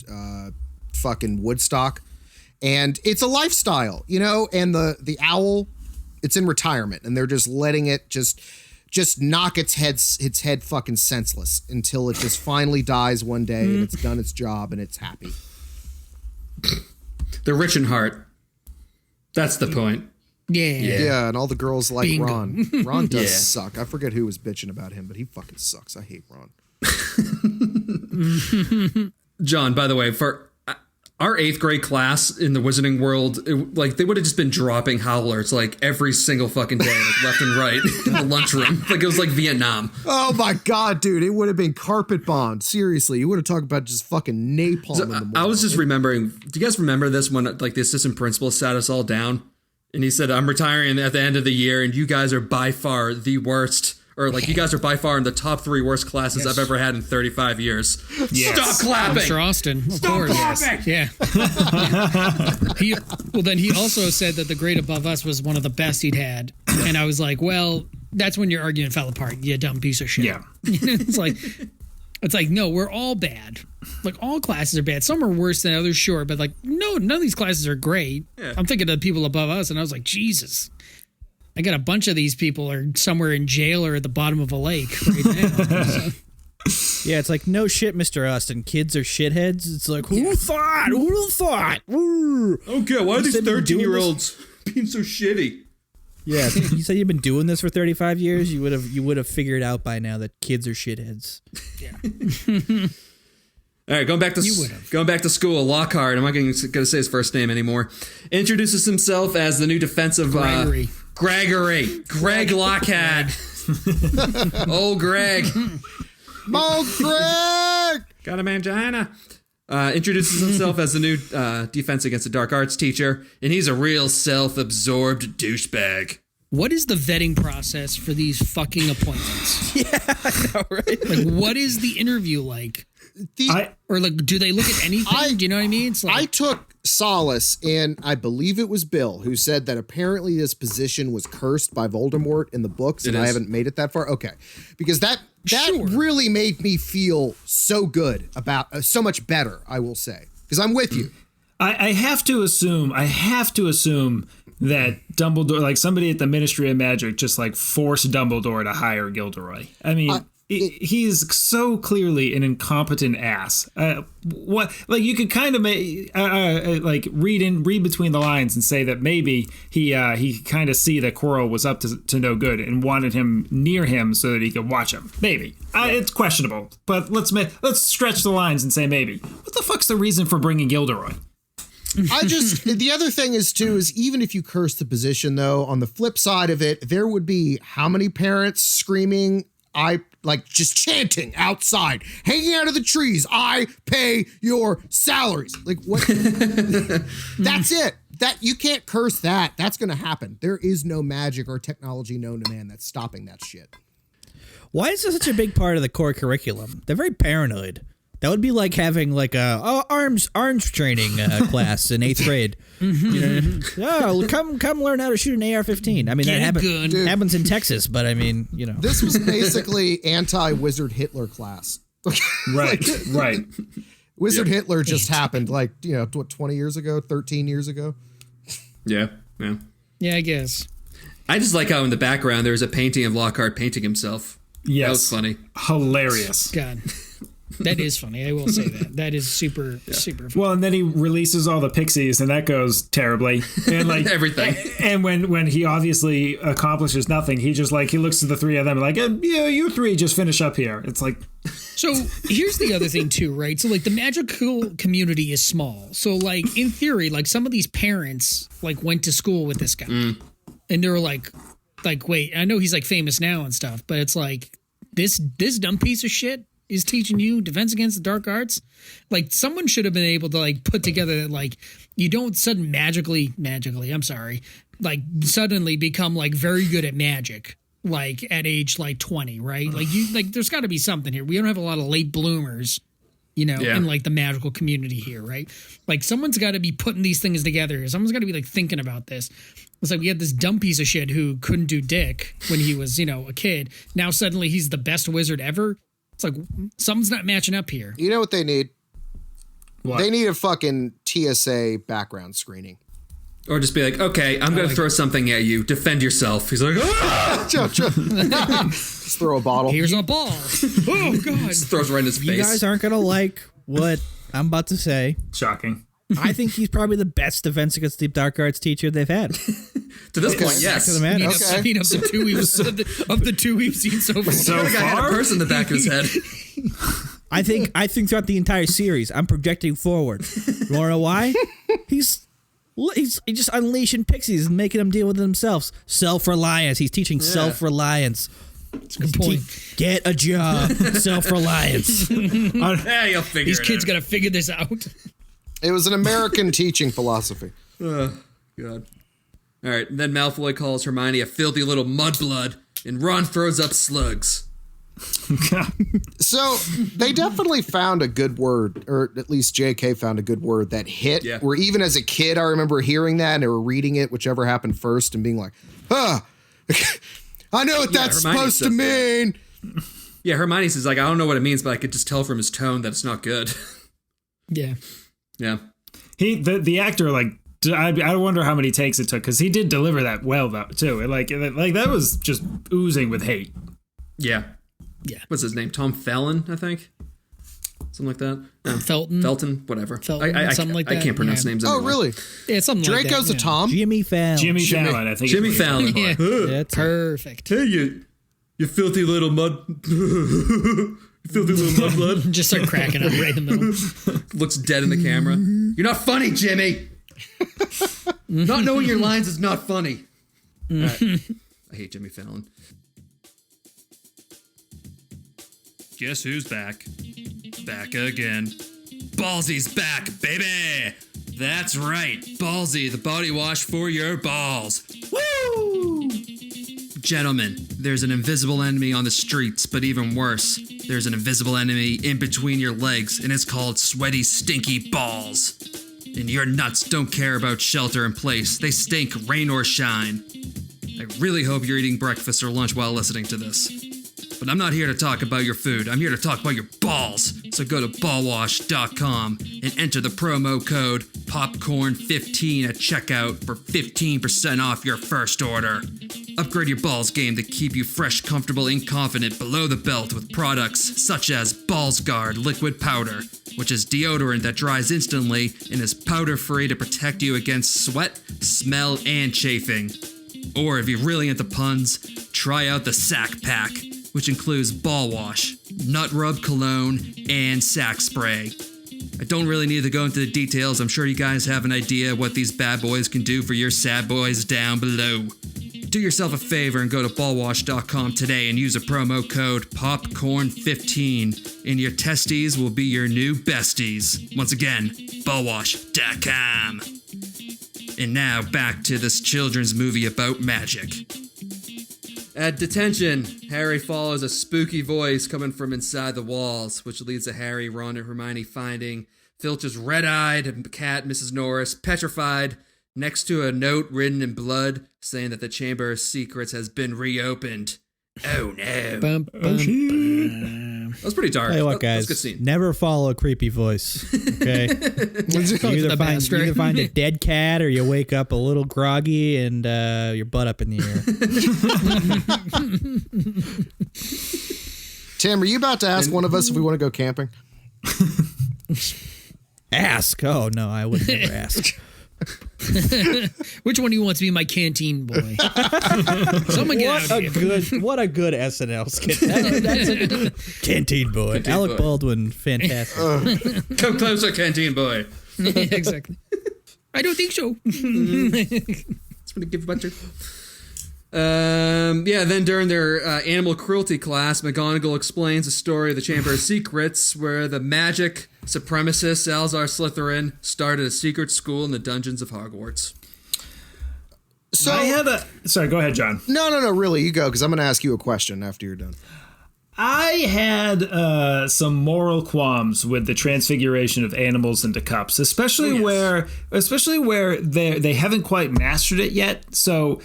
fucking Woodstock, and it's a lifestyle, And the owl, it's in retirement, and they're just letting it just knock its head fucking senseless until it just finally dies one day and it's done its job and it's happy. They're rich in heart. That's the point. Yeah, and all the girls like Bingo. Ron. Ron does Yeah. suck. I forget who was bitching about him, but he fucking sucks. I hate Ron. John, by the way, our 8th grade class in the Wizarding World, like they would have just been dropping howlers like every single fucking day, like left and right in the lunchroom. Like it was like Vietnam. Oh my God, dude. It would have been carpet bombed. Seriously. You would have talked about just fucking napalm in the morning. I was just remembering, do you guys remember this when like the assistant principal sat us all down and he said, I'm retiring at the end of the year and you guys are by far the worst, or like you guys are by far in the top 3 worst classes I've ever had in 35 years. Yes. Stop clapping. Mr. Austin, of Stop course. clapping. Yeah. Then he also said that the grade above us was one of the best he'd had. And I was like, well, that's when your argument fell apart, you dumb piece of shit. Yeah. It's like, no, we're all bad. Like, all classes are bad. Some are worse than others, sure. But, like, no, none of these classes are great. Yeah. I'm thinking of the people above us, and I was like, Jesus. I got a bunch of these people are somewhere in jail or at the bottom of a lake right now. So, Yeah, it's like, no shit, Mr. Austin. Kids are shitheads. It's like, who thought? Who would have thought? Okay, why are these said you were doing 13-year-olds being so shitty? Yeah, you said you've been doing this for 35 years. You would have figured out by now that kids are shitheads. All right, going back to school, Lockhart, I'm not going to say his first name anymore, introduces himself as the new defensive... Greg Lockhart. Old Greg. Oh, Greg! Got a mangina. Introduces himself as the new defense against the dark arts teacher, and he's a real self-absorbed douchebag. what is the vetting process for these fucking appointments? Yeah, I know, right? Like, what is the interview like? Or like, do they look at anything? Do you know what I mean? It's like, I took solace in, I believe it was Bill, who said that apparently this position was cursed by Voldemort in the books, and I haven't made it that far. Okay. Because that really made me feel so good about, so much better, I will say. Because I'm with you. I have to assume that Dumbledore, like somebody at the Ministry of Magic, just like forced Dumbledore to hire Gilderoy. I mean, he's so clearly an incompetent ass. What, like, you could kind of like read between the lines and say that maybe he kind of see that Quirrell was up to no good and wanted him near him so that he could watch him. Maybe it's questionable, but let's stretch the lines and say maybe. What the fuck's the reason for bringing Gilderoy? The other thing is even if you curse the position, though, on the flip side of it, there would be how many parents screaming, just chanting outside, hanging out of the trees, I pay your salaries. Like, what? That's it. That you can't curse that. That's going to happen. There is no magic or technology known to man that's stopping that shit. Why is this such a big part of the core curriculum? They're very paranoid. That would be like having like a arms training class in 8th grade. Come learn how to shoot an AR-15. I mean, that happens in Texas, but I mean, you know. This was basically anti-Wizard Hitler class. Right. Wizard Hitler just happened 20 years ago, 13 years ago. Yeah. yeah, I guess. I just like how in the background there's a painting of Lockhart painting himself. Yes. That was funny. Hilarious. God. That is funny. I will say that. That is super funny. Well, and then he releases all the pixies, and that goes terribly. And like everything. And when he obviously accomplishes nothing, he just he looks at the three of them like, yeah, you three just finish up here. It's like. So here's the other thing too, right? So like the magical community is small. So like in theory, like some of these parents went to school with this guy, and they were like, wait, I know he's famous now and stuff, but it's like this dumb piece of shit is teaching you defense against the dark arts. Like someone should have been able to put together that you don't suddenly become become very good at magic at age 20, right? There's got to be something here. We don't have a lot of late bloomers, in the magical community here, right? Someone's got to be putting these things together. Someone's got to be thinking about this. It's we had this dumb piece of shit who couldn't do dick when he was a kid. Now suddenly he's the best wizard ever. It's something's not matching up here. You know what they need? What? They need a fucking TSA background screening. Or just be okay, I'm going to throw something at you. Defend yourself. He's like, ah! Just throw a bottle. Here's a ball. Oh, God. Just throws right in his face. You guys aren't going to like what I'm about to say. Shocking. I think he's probably the best defense against the dark arts teacher they've had. To this point, yes. Of the two we've seen so far. He's got a person in the back of his head. I think throughout the entire series, I'm projecting forward. You wanna know why? He's just unleashing pixies and making them deal with themselves. Self-reliance. He's teaching self-reliance. That's a good point. Get a job. Self-reliance. Yeah, you'll figure These it kids out. got to figure this out. It was an American teaching philosophy. God. All right, and then Malfoy calls Hermione a filthy little mudblood, and Ron throws up slugs. So they definitely found a good word, or at least JK found a good word that hit. Yeah. Where even as a kid, I remember hearing that or reading it, whichever happened first, and being like, I know what that's Hermione supposed to says that. mean. Yeah, Hermione says, like, I don't know what it means, but I could just tell from his tone that it's not good. Yeah. Yeah. The actor, like, I wonder how many takes it took, because he did deliver that well, though, too. Like that was just oozing with hate. Yeah. Yeah. What's his name? Tom Felton, I think? Something like that. Felton, whatever. Felton, something like I that, can't pronounce yeah. names Oh, anymore. really? Yeah, something like that. Draco's a yeah. Tom? Jimmy Fallon. Jimmy Fallon, I think. Jimmy is what it is. Fallon. Yeah. That's Perfect. Hey, you filthy little mud... you filthy little mudblood. Just start cracking up right in the middle. Looks dead in the camera. You're not funny, Jimmy! Not knowing your lines is not funny. All right. I hate Jimmy Fallon. Guess who's back? Back again. Ballsy's back, baby! That's right, Ballsy, the body wash for your balls. Woo! Gentlemen, there's an invisible enemy on the streets, but even worse, there's an invisible enemy in between your legs, and it's called sweaty, stinky balls. And your nuts don't care about shelter and place. They stink rain or shine. I really hope you're eating breakfast or lunch while listening to this. But I'm not here to talk about your food. I'm here to talk about your balls. So go to ballwash.com and enter the promo code popcorn15 at checkout for 15% off your first order. Upgrade your balls game to keep you fresh, comfortable, and confident below the belt with products such as Balls Guard Liquid Powder, which is deodorant that dries instantly and is powder-free to protect you against sweat, smell, and chafing. Or if you're really into puns, try out the Sack Pack, which includes ball wash, nut rub cologne, and sack spray. I don't really need to go into the details. I'm sure you guys have an idea what these bad boys can do for your sad boys down below. Do yourself a favor and go to ballwash.com today and use a promo code POPCORN15 and your testes will be your new besties. Once again, ballwash.com. And now back to this children's movie about magic. At detention, Harry follows a spooky voice coming from inside the walls, which leads to Harry, Ron, and Hermione finding Filch's red-eyed cat, Mrs. Norris, petrified, next to a note written in blood saying that the Chamber of Secrets has been reopened. Oh no. Bum, bum, bum. That was pretty dark. Tell you what, That guys, was a good scene. never follow a creepy voice. Okay, you either the find, best, you right? either find a dead cat or you wake up a little groggy and your butt up in the air. Tim, are you about to ask one of us if we want to go camping? Ask? Oh no, I would never ask. Which one of you wants to be my canteen boy? Someone get What out a of here. what a good SNL skit. That's a canteen boy. Alec boy. Baldwin, fantastic. Come closer, canteen boy. Exactly. I don't think so. It's gonna give butter. Then during their animal cruelty class, McGonagall explains the story of the Chamber of Secrets, where the magic supremacist Salazar Slytherin started a secret school in the dungeons of Hogwarts. So I had a... Sorry, go ahead, John. no, really, you go, because I'm going to ask you a question after you're done. I had some moral qualms with the transfiguration of animals into cups, especially where they haven't quite mastered it yet. So,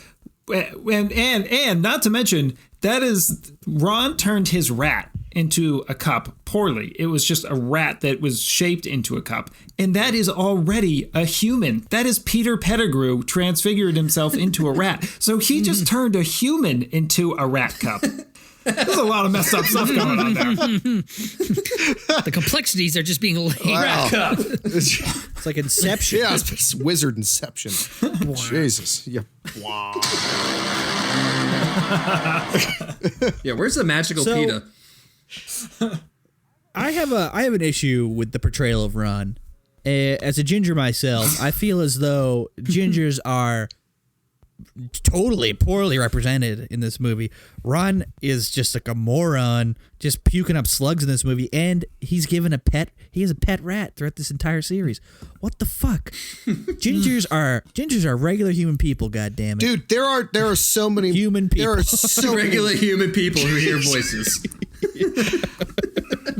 and not to mention that is Ron turned his rat into a cup poorly. It was just a rat that was shaped into a cup, and that is already a human. That is Peter Pettigrew transfigured himself into a rat. So he just turned a human into a rat cup. There's a lot of messed up stuff going on there. The complexities are just being laid. Wow. It's like Inception. Yeah, it's wizard inception. Jesus. Yeah. Wow. Yeah, where's the magical So- PETA? I have an issue with the portrayal of Ron. As a ginger myself, I feel as though gingers are totally poorly represented in this movie. Ron is just like a moron, just puking up slugs in this movie, and he's given he has a pet rat throughout this entire series. What the fuck? Gingers are regular human people, god damn it. Dude, there are so many human people. There are so Regular human people who hear voices.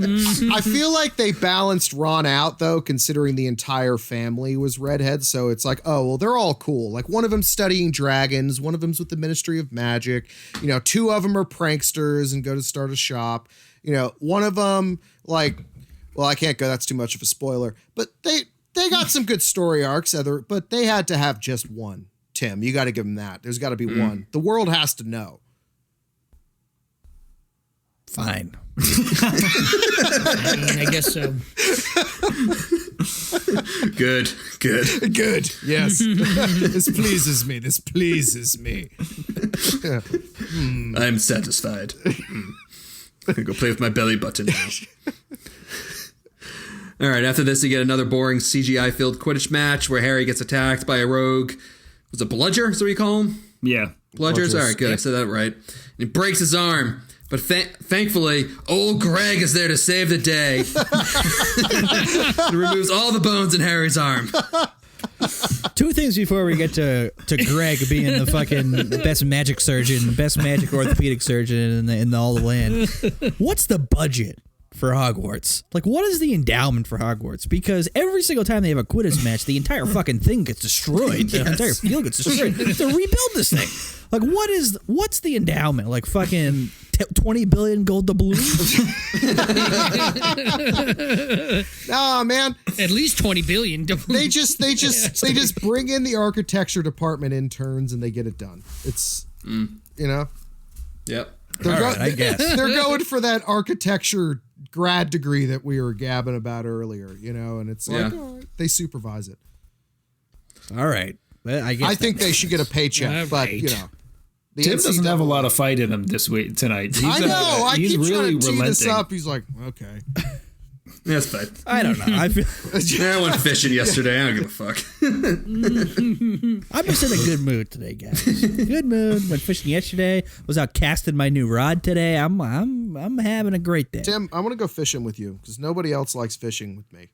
I feel like they balanced Ron out, though, considering the entire family was redheads. So it's like, oh, well, they're all cool. Like, one of them's studying dragons. One of them's with the Ministry of Magic. You know, two of them are pranksters and go to start a shop. You know, one of them, like, well, I can't go. That's too much of a spoiler. But they got some good story arcs, but they had to have just one. Tim, you got to give them that. There's got to be one. The world has to know. Fine. I mean, I guess so. Good. Yes. This pleases me. I'm satisfied. I can go play with my belly button now. All right, after this, you get another boring CGI-filled Quidditch match where Harry gets attacked by a rogue. Was it Bludger? Is that what you call him? Yeah. Bludgers? All right, good. I said that right. And he breaks his arm. But thankfully, old Greg is there to save the day. He removes all the bones in Harry's arm. Two things before we get to Greg being the fucking best magic surgeon, best magic orthopedic surgeon in all the land. What's the budget for Hogwarts? Like, what is the endowment for Hogwarts? Because every single time they have a Quidditch match, the entire fucking thing gets destroyed. The entire field gets destroyed. They have to rebuild this thing. Like, what's the endowment? Like, fucking 20 billion gold doubloons? Nah, man. At least 20 billion. They just bring in the architecture department interns and they get it done. It's you know. Yep. I guess. They're going for that architecture grad degree that we were gabbing about earlier, you know, and it's like, they supervise it. All right. Well, I think they should get a paycheck, but you know. Tim doesn't have a lot of fight in him tonight. I know. I keep really trying to tee this relenting. up. He's like, okay. That's fine. I don't know. I feel I went fishing yesterday. I don't give a fuck. I'm just in a good mood today, guys. Good mood. Went fishing yesterday. Was out casting my new rod today. I'm having a great day. Tim, I want to go fishing with you because nobody else likes fishing with me.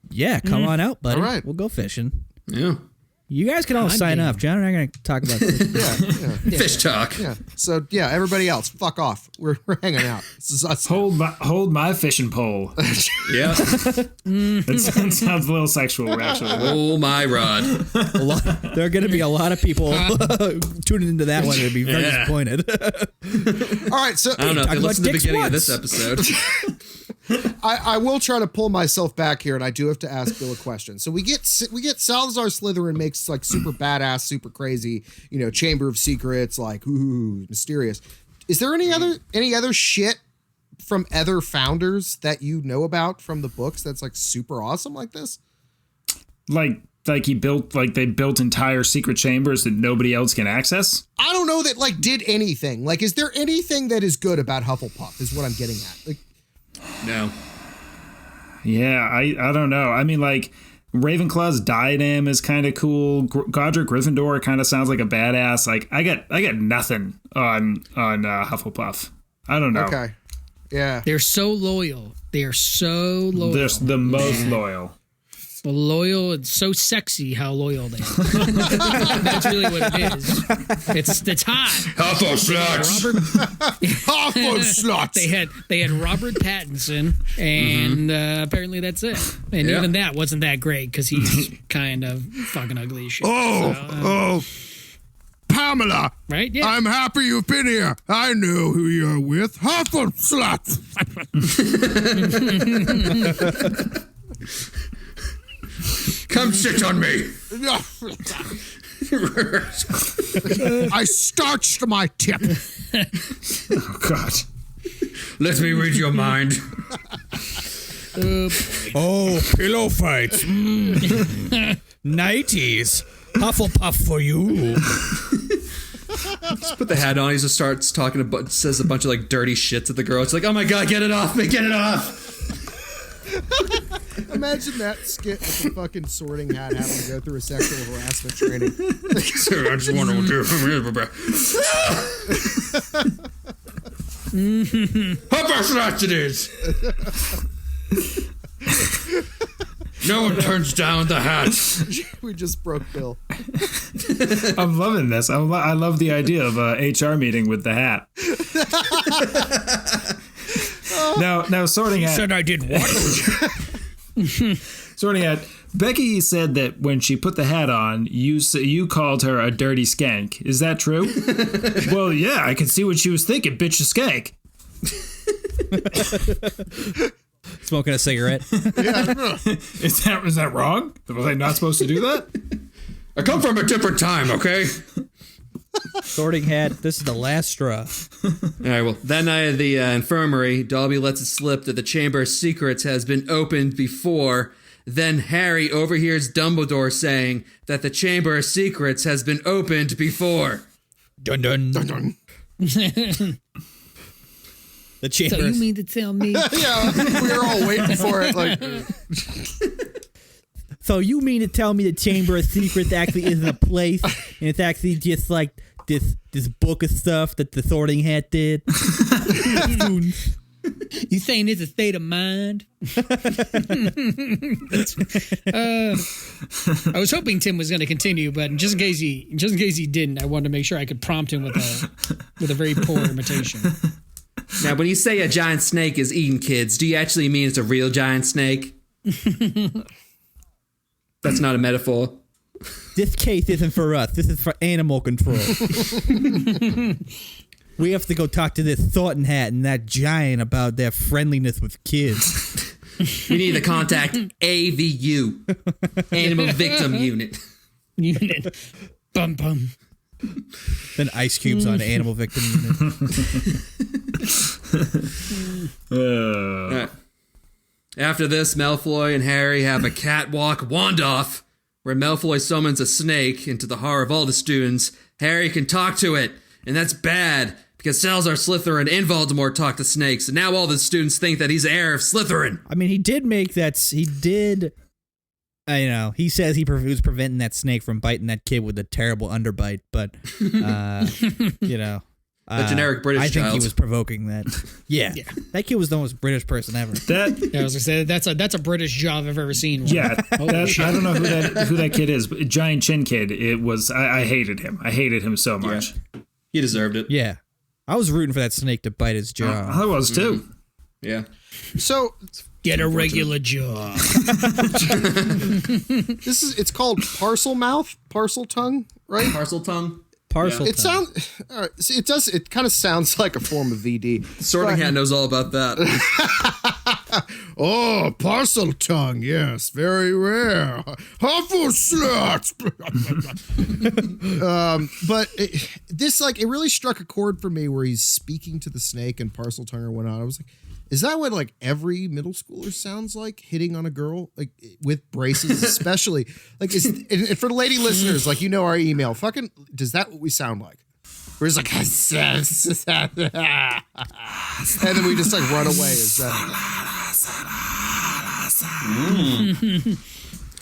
Yeah, come on out, buddy. All right. We'll go fishing. Yeah. You guys can all sign up. John and I are going to talk about this. Yeah. Fish talk. Yeah. So yeah, everybody else, fuck off. We're hanging out. This is us. Hold my fishing pole. Yeah. That sounds a little sexual, actually. Oh, my rod. There are going to be a lot of people tuning into that one and be very disappointed. All right. So I don't know if they listened to the beginning of this once. episode. I will try to pull myself back here, and I do have to ask Bill a question. So we get Salazar Slytherin makes like super badass, super crazy, you know, Chamber of Secrets, like ooh, mysterious. Is there any other shit from other founders that you know about from the books that's like super awesome like this? Like they built entire secret chambers that nobody else can access? I don't know that like did anything. Like, is there anything that is good about Hufflepuff? Is what I'm getting at. Like, No. Yeah, I don't know. I mean, like, Ravenclaw's diadem is kind of cool. Godric Gryffindor kind of sounds like a badass. Like, I got nothing on Hufflepuff. I don't know. okay. Yeah. They're so loyal. They are so loyal. They're the most loyal. Loyal and so sexy how loyal they are. That's really what it is. It's hot. Hufflepuff. They had Robert Pattinson, and apparently that's it. And even that wasn't that great because he's kind of fucking ugly as shit. Pamela. Right? Yeah. I'm happy you've been here. I know who you're with. Hufflepuff. Come sit on me. I starched my tip. Oh, God. Let me read your mind. Oh, pillow fights. 90s. Hufflepuff for you. Just put the hat on. He just starts talking about, says a bunch of like dirty shit to the girl. It's like, oh my god, get it off me, get it off. Imagine that skit with the fucking Sorting Hat having to go through a sexual harassment training. Sir, I just want to do how fast it is. No one turns down the hat. We just broke Bill. I'm loving this. I love the idea of a HR meeting with the hat. Now, Sorting Hat. Said I did what? Sorting Hat. Becky said that when she put the hat on, you called her a dirty skank. Is that true? Well, yeah, I can see what she was thinking. Bitch, a skank. Smoking a cigarette. Is that wrong? Was I not supposed to do that? I come from a different time, okay? Sorting Hat, this is the last straw. All right, well, that night at the infirmary, Dobby lets it slip that the Chamber of Secrets has been opened before. Then Harry overhears Dumbledore saying that the Chamber of Secrets has been opened before. Dun dun. Dun, dun. The chamber. So you mean to tell me? Yeah, we were all waiting for it. Like, So you mean to tell me the Chamber of Secrets actually isn't a place, and it's actually just like this book of stuff that the Sorting Hat did? You saying it's a state of mind? I was hoping Tim was going to continue, but just in case he didn't, I wanted to make sure I could prompt him with a very poor imitation. Now, when you say a giant snake is eating kids, do you actually mean it's a real giant snake? That's not a metaphor. This case isn't for us. This is for animal control. We have to go talk to this Sorting Hat and that giant about their friendliness with kids. You need to contact AVU, Animal Victim Unit. Bum bum. Then ice cubes on Animal Victim Unit. Right. After this, Malfoy and Harry have a catwalk wand-off, where Malfoy summons a snake, and to the horror of all the students, Harry can talk to it, and that's bad, because Salazar Slytherin and Voldemort talk to snakes, and now all the students think that he's the heir of Slytherin. I mean, he says he was preventing that snake from biting that kid with a terrible underbite, but, The generic British I think child. he was provoking that. Yeah. That kid was the most British person ever. I was gonna say that's a British job I've ever seen. Yeah, I don't know who that kid is, but Giant Chin Kid. It was I hated him. I hated him so much. Yeah. He deserved it. Yeah. I was rooting for that snake to bite his jaw. I was too. Yeah. so Get a regular job. it's called parcel mouth, parcel tongue, right? Parcel tongue. Parcel It tongue. it kind of sounds like a form of VD. Sorting Hat knows all about that. Oh, parcel tongue, yes, very rare. Huffle sluts. But it really struck a chord for me where he's speaking to the snake and parcel tongue or whatnot. I was like, is that what like every middle schooler sounds like, hitting on a girl, like with braces, especially? Like, and for the lady listeners, like, our email, fucking, does that what we sound like? We're just like, and then we just like run away. Is that?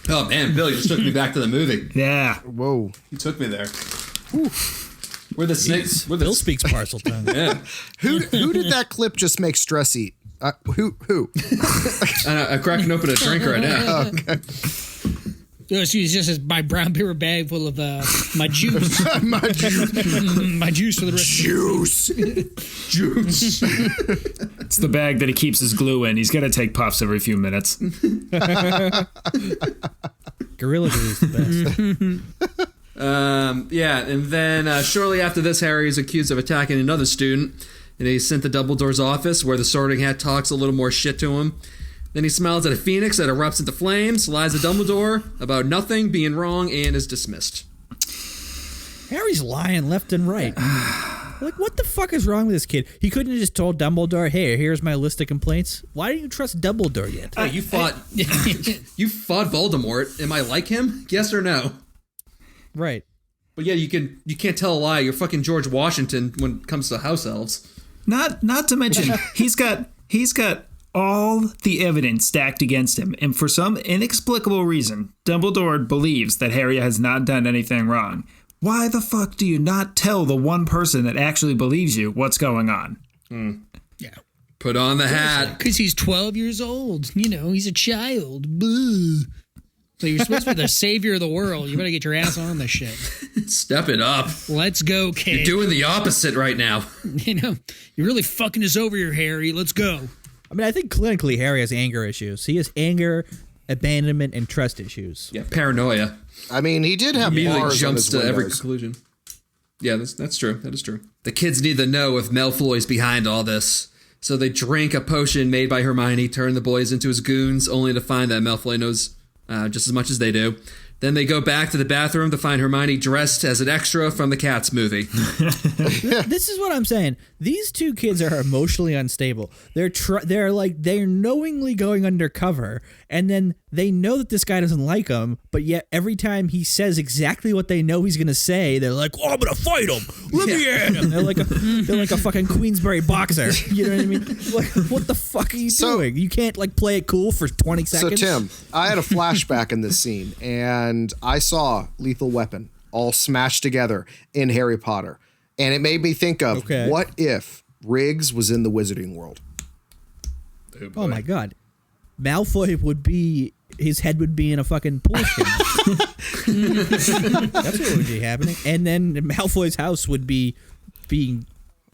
Oh man, Bill, you just took me back to the movie. Yeah. Whoa. You took me there. We're the snakes. Bill speaks parcel tongue. Yeah. Who did that clip just make Stress eat? Who? I know, I'm cracking open a drink right now. Okay. She's just my brown paper bag full of my juice. My juice. My juice for the rest Juice. It's the bag that he keeps his glue in. He's got to take puffs every few minutes. Gorilla Glue is the best. And then shortly after this, Harry is accused of attacking another student, and he's sent to Dumbledore's office, where the Sorting Hat talks a little more shit to him. Then he smiles at a phoenix that erupts into flames, lies to Dumbledore about nothing being wrong, and is dismissed. Harry's lying left and right. Like, what the fuck is wrong with this kid? He couldn't have just told Dumbledore, hey, here's my list of complaints. Why don't you trust Dumbledore yet? Hey, you fought Voldemort. Am I like him? Yes or no? Right. But yeah, you can't tell a lie. You're fucking George Washington when it comes to house elves. Not to mention he's got all the evidence stacked against him, and for some inexplicable reason, Dumbledore believes that Harry has not done anything wrong. Why the fuck do you not tell the one person that actually believes you what's going on? Yeah. Put on the hat. Because he's 12 years old. You know, he's a child. Boo. So you're supposed to be the savior of the world. You better get your ass on this shit. Step it up. Let's go, kid. You're doing the opposite right now. You know, you're really fucking us over here, Harry. Let's go. I mean, I think clinically Harry has anger issues. He has anger, abandonment, and trust issues. Yeah, paranoia. I mean, he did have Immediately bars on jumps his to every windows. conclusion. Yeah, that's true. That is true. The kids need to know if Malfoy's behind all this. So they drink a potion made by Hermione, turn the boys into his goons, only to find that Malfoy knows just as much as they do. Then they go back to the bathroom to find Hermione dressed as an extra from the Cats movie. This is what I'm saying. These two kids are emotionally unstable. They're knowingly going undercover, and then they know that this guy doesn't like them, but yet every time he says exactly what they know he's gonna say, they're like, "Oh, I'm gonna fight him. Let me at him." They're like a fucking Queensberry boxer. You know what I mean? Like, what the fuck are you doing? You can't like play it cool for 20 seconds. So Tim, I had a flashback in this scene, and I saw Lethal Weapon all smashed together in Harry Potter, and it made me think of what if Riggs was in the Wizarding World? Oh my god, Malfoy would be. His head would be in a fucking pool skin. That's what would be happening. And then Malfoy's house would be being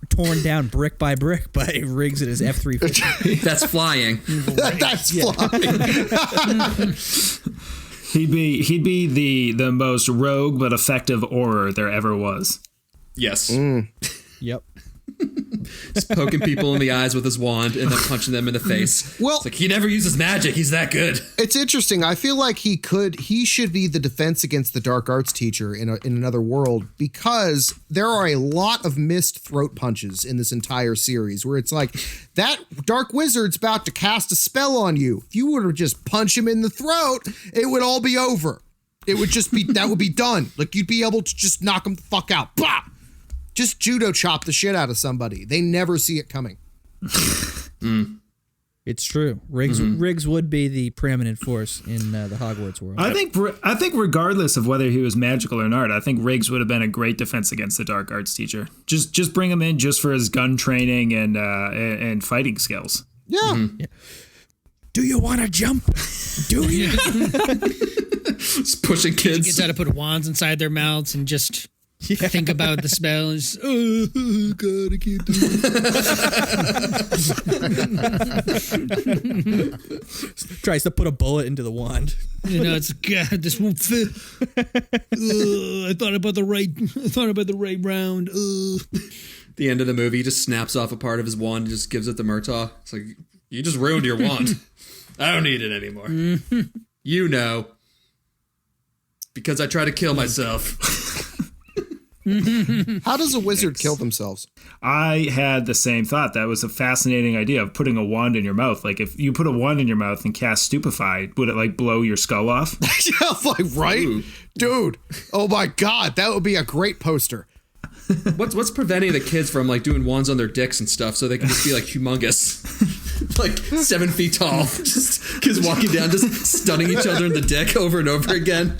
torn down brick by brick by Riggs and his F-350. That's flying. That's flying. He'd be the most rogue but effective Auror there ever was. Yes. Yep. Just poking people in the eyes with his wand and then punching them in the face. Well, it's like he never uses magic. He's that good. It's interesting. I feel like he should be the defense against the dark arts teacher in another world, because there are a lot of missed throat punches in this entire series where it's like, that dark wizard's about to cast a spell on you. If you were to just punch him in the throat, it would all be over. It would just be, that would be done. Like, you'd be able to just knock him the fuck out. Bah! Just judo chop the shit out of somebody. They never see it coming. It's true. Riggs would be the preeminent force in the Hogwarts world. I think regardless of whether he was magical or not, I think Riggs would have been a great defense against the dark arts teacher. Just bring him in just for his gun training and fighting skills. Yeah. Yeah. Do you want to jump? Do you? Just pushing kids. Kids how to put wands inside their mouths and just think about the spell. And just, oh, God, I can't do it. Tries to put a bullet into the wand. You know, it's, God, this won't fit. I thought about the right round. The end of the movie, he just snaps off a part of his wand and just gives it to Murtaugh. It's like, you just ruined your wand. I don't need it anymore. You know. Because I try to kill myself. How does a wizard kill themselves? I had the same thought. That was a fascinating idea of putting a wand in your mouth. Like, if you put a wand in your mouth and cast Stupefy, would it like blow your skull off? Yeah, like, right? Ooh. Dude. Oh my God. That would be a great poster. What's preventing the kids from like doing wands on their dicks and stuff so they can just be like humongous? Like 7 feet tall. Just kids walking down, just stunning each other in the dick over and over again.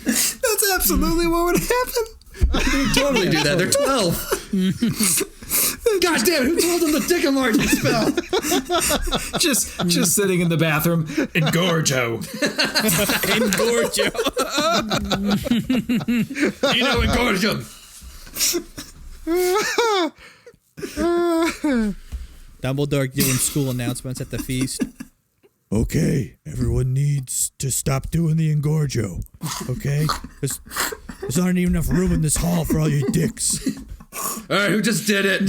That's absolutely what would happen. They totally do that. They're 12. God damn it, who told them the dick enlargement spell? Just sitting in the bathroom. Engorgo. You know, engorgo. Dumbledore doing school announcements at the feast. Okay, everyone needs to stop doing the engorgo. Okay? There's not even enough room in this hall for all your dicks. All right, who just did it?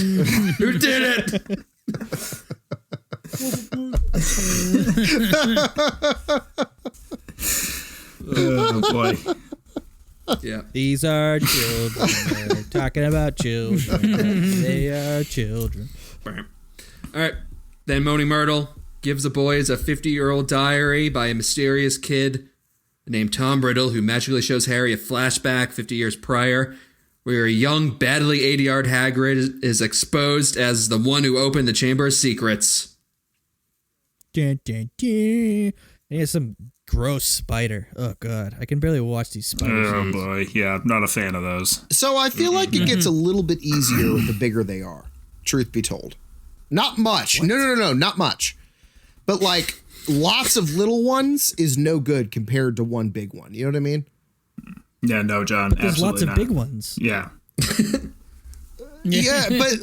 Who did it? Oh, boy. Yeah. These are children. We're talking about children. They are children. All right. Then Moaning Myrtle gives the boys a 50-year-old diary by a mysterious kid named Tom Riddle, who magically shows Harry a flashback 50 years prior, where a young, badly ADR'd Hagrid is exposed as the one who opened the Chamber of Secrets. Dun, dun, dun. He has some gross spider. Oh, God. I can barely watch these spiders. Oh, boy. Yeah, I'm not a fan of those. So I feel like it gets a little bit easier the bigger they are, truth be told. Not much. What? No, not much. But like lots of little ones is no good compared to one big one. You know what I mean? Yeah, no, John. But there's absolutely lots of not. big ones. Yeah. Yeah, but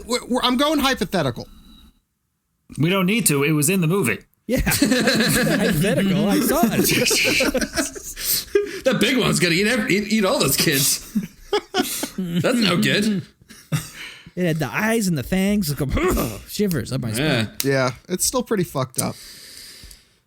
I'm going hypothetical. We don't need to. It was in the movie. Yeah. Hypothetical. I saw it. That big one's going to eat all those kids. That's no good. It had the eyes and the fangs. Shivers up my spine. Yeah, it's still pretty fucked up.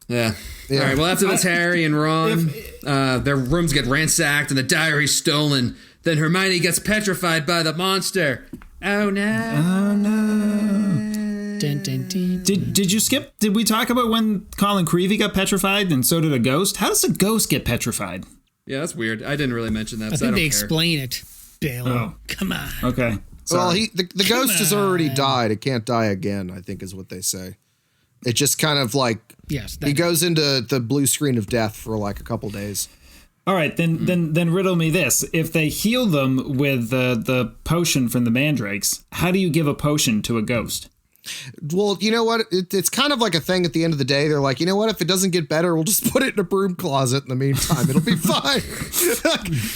Yeah. All right, well, after this, Harry and Ron, their rooms get ransacked and the diary's stolen. Then Hermione gets petrified by the monster. Oh, no. Oh, no. Dun, dun, dun. Did you skip? Did we talk about when Colin Creevey got petrified and so did a ghost? How does a ghost get petrified? Yeah, that's weird. I didn't really mention that. I think they explain it, Bill. Oh. Come on. Okay. Well, Sorry. the ghost has already died. It can't die again, I think is what they say. It just kind of like, Yes. he goes into the blue screen of death for like a couple days. All right, then riddle me this. If they heal them with the potion from the mandrakes, how do you give a potion to a ghost? Well, you know what? It's kind of like a thing at the end of the day. They're like, you know what? If it doesn't get better, we'll just put it in a broom closet in the meantime. It'll be fine.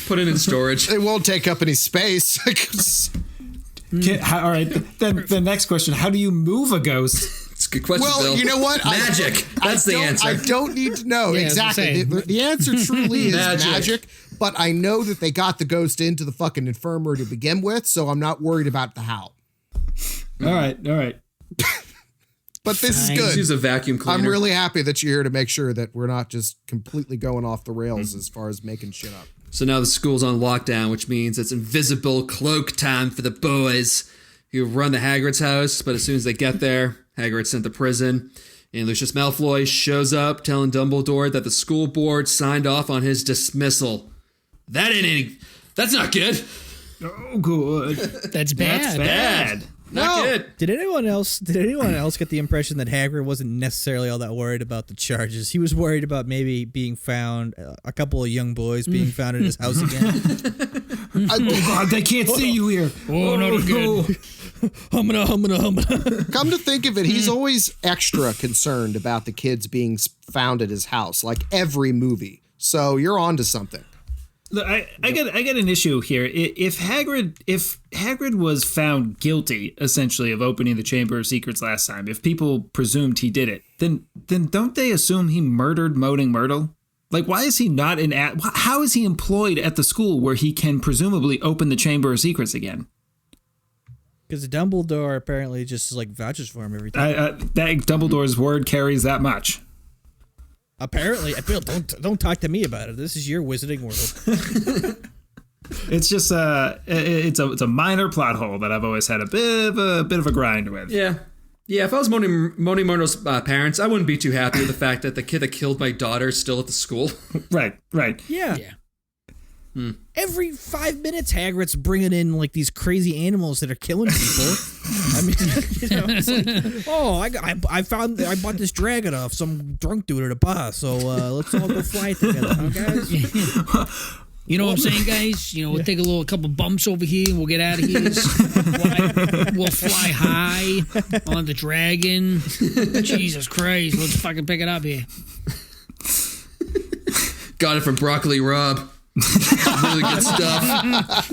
Put it in storage. It won't take up any space. All right, then the next question. How do you move a ghost? It's a good question, Well, Bill. you know what? Magic. That's the answer. I don't need to know Yeah, I was gonna exactly. say. The answer truly is Magic. magic. But I know that they got the ghost into the fucking infirmary to begin with, so I'm not worried about the how. All right. But this is Fine. Just good. use a vacuum cleaner. I'm really happy that you're here to make sure that we're not just completely going off the rails as far as making shit up. So now the school's on lockdown, which means it's invisible cloak time for the boys who run the Hagrid's house. But as soon as they get there, Hagrid's sent to prison. And Lucius Malfoy shows up telling Dumbledore that the school board signed off on his dismissal. That's not good. Oh, good. That's bad. That's bad. Not good. Did anyone else get the impression that Hagrid wasn't necessarily all that worried about the charges? He was worried about maybe being found, a couple of young boys being found in his house again. Oh, God, they can't see you here. Oh, not good. Humana. Come to think of it, he's always extra concerned about the kids being found at his house, like every movie. So you're on to something. Look, I get an issue here. If Hagrid was found guilty, essentially, of opening the Chamber of Secrets last time, if people presumed he did it, then don't they assume he murdered Moaning Myrtle? Like, why is he not how is he employed at the school where he can presumably open the Chamber of Secrets again? Because Dumbledore apparently just like vouches for him every time. That Dumbledore's word carries that much. Apparently, Bill, don't talk to me about it. This is your wizarding world. It's just it's a minor plot hole that I've always had a bit of a grind with. Yeah. If I was Moaning Myrtle's parents, I wouldn't be too happy with the fact that the kid that killed my daughter is still at the school. Right. Yeah. Yeah. Every 5 minutes, Hagrid's bringing in like these crazy animals that are killing people. I mean, it's like, I bought this dragon off some drunk dude at a bar, so let's all go fly together, huh, guys? You know what I'm saying, guys? You know, we'll take a couple bumps over here and we'll get out of here. We'll fly high on the dragon. Jesus Christ, let's fucking pick it up here. Got it from Broccoli Rob. Really good stuff.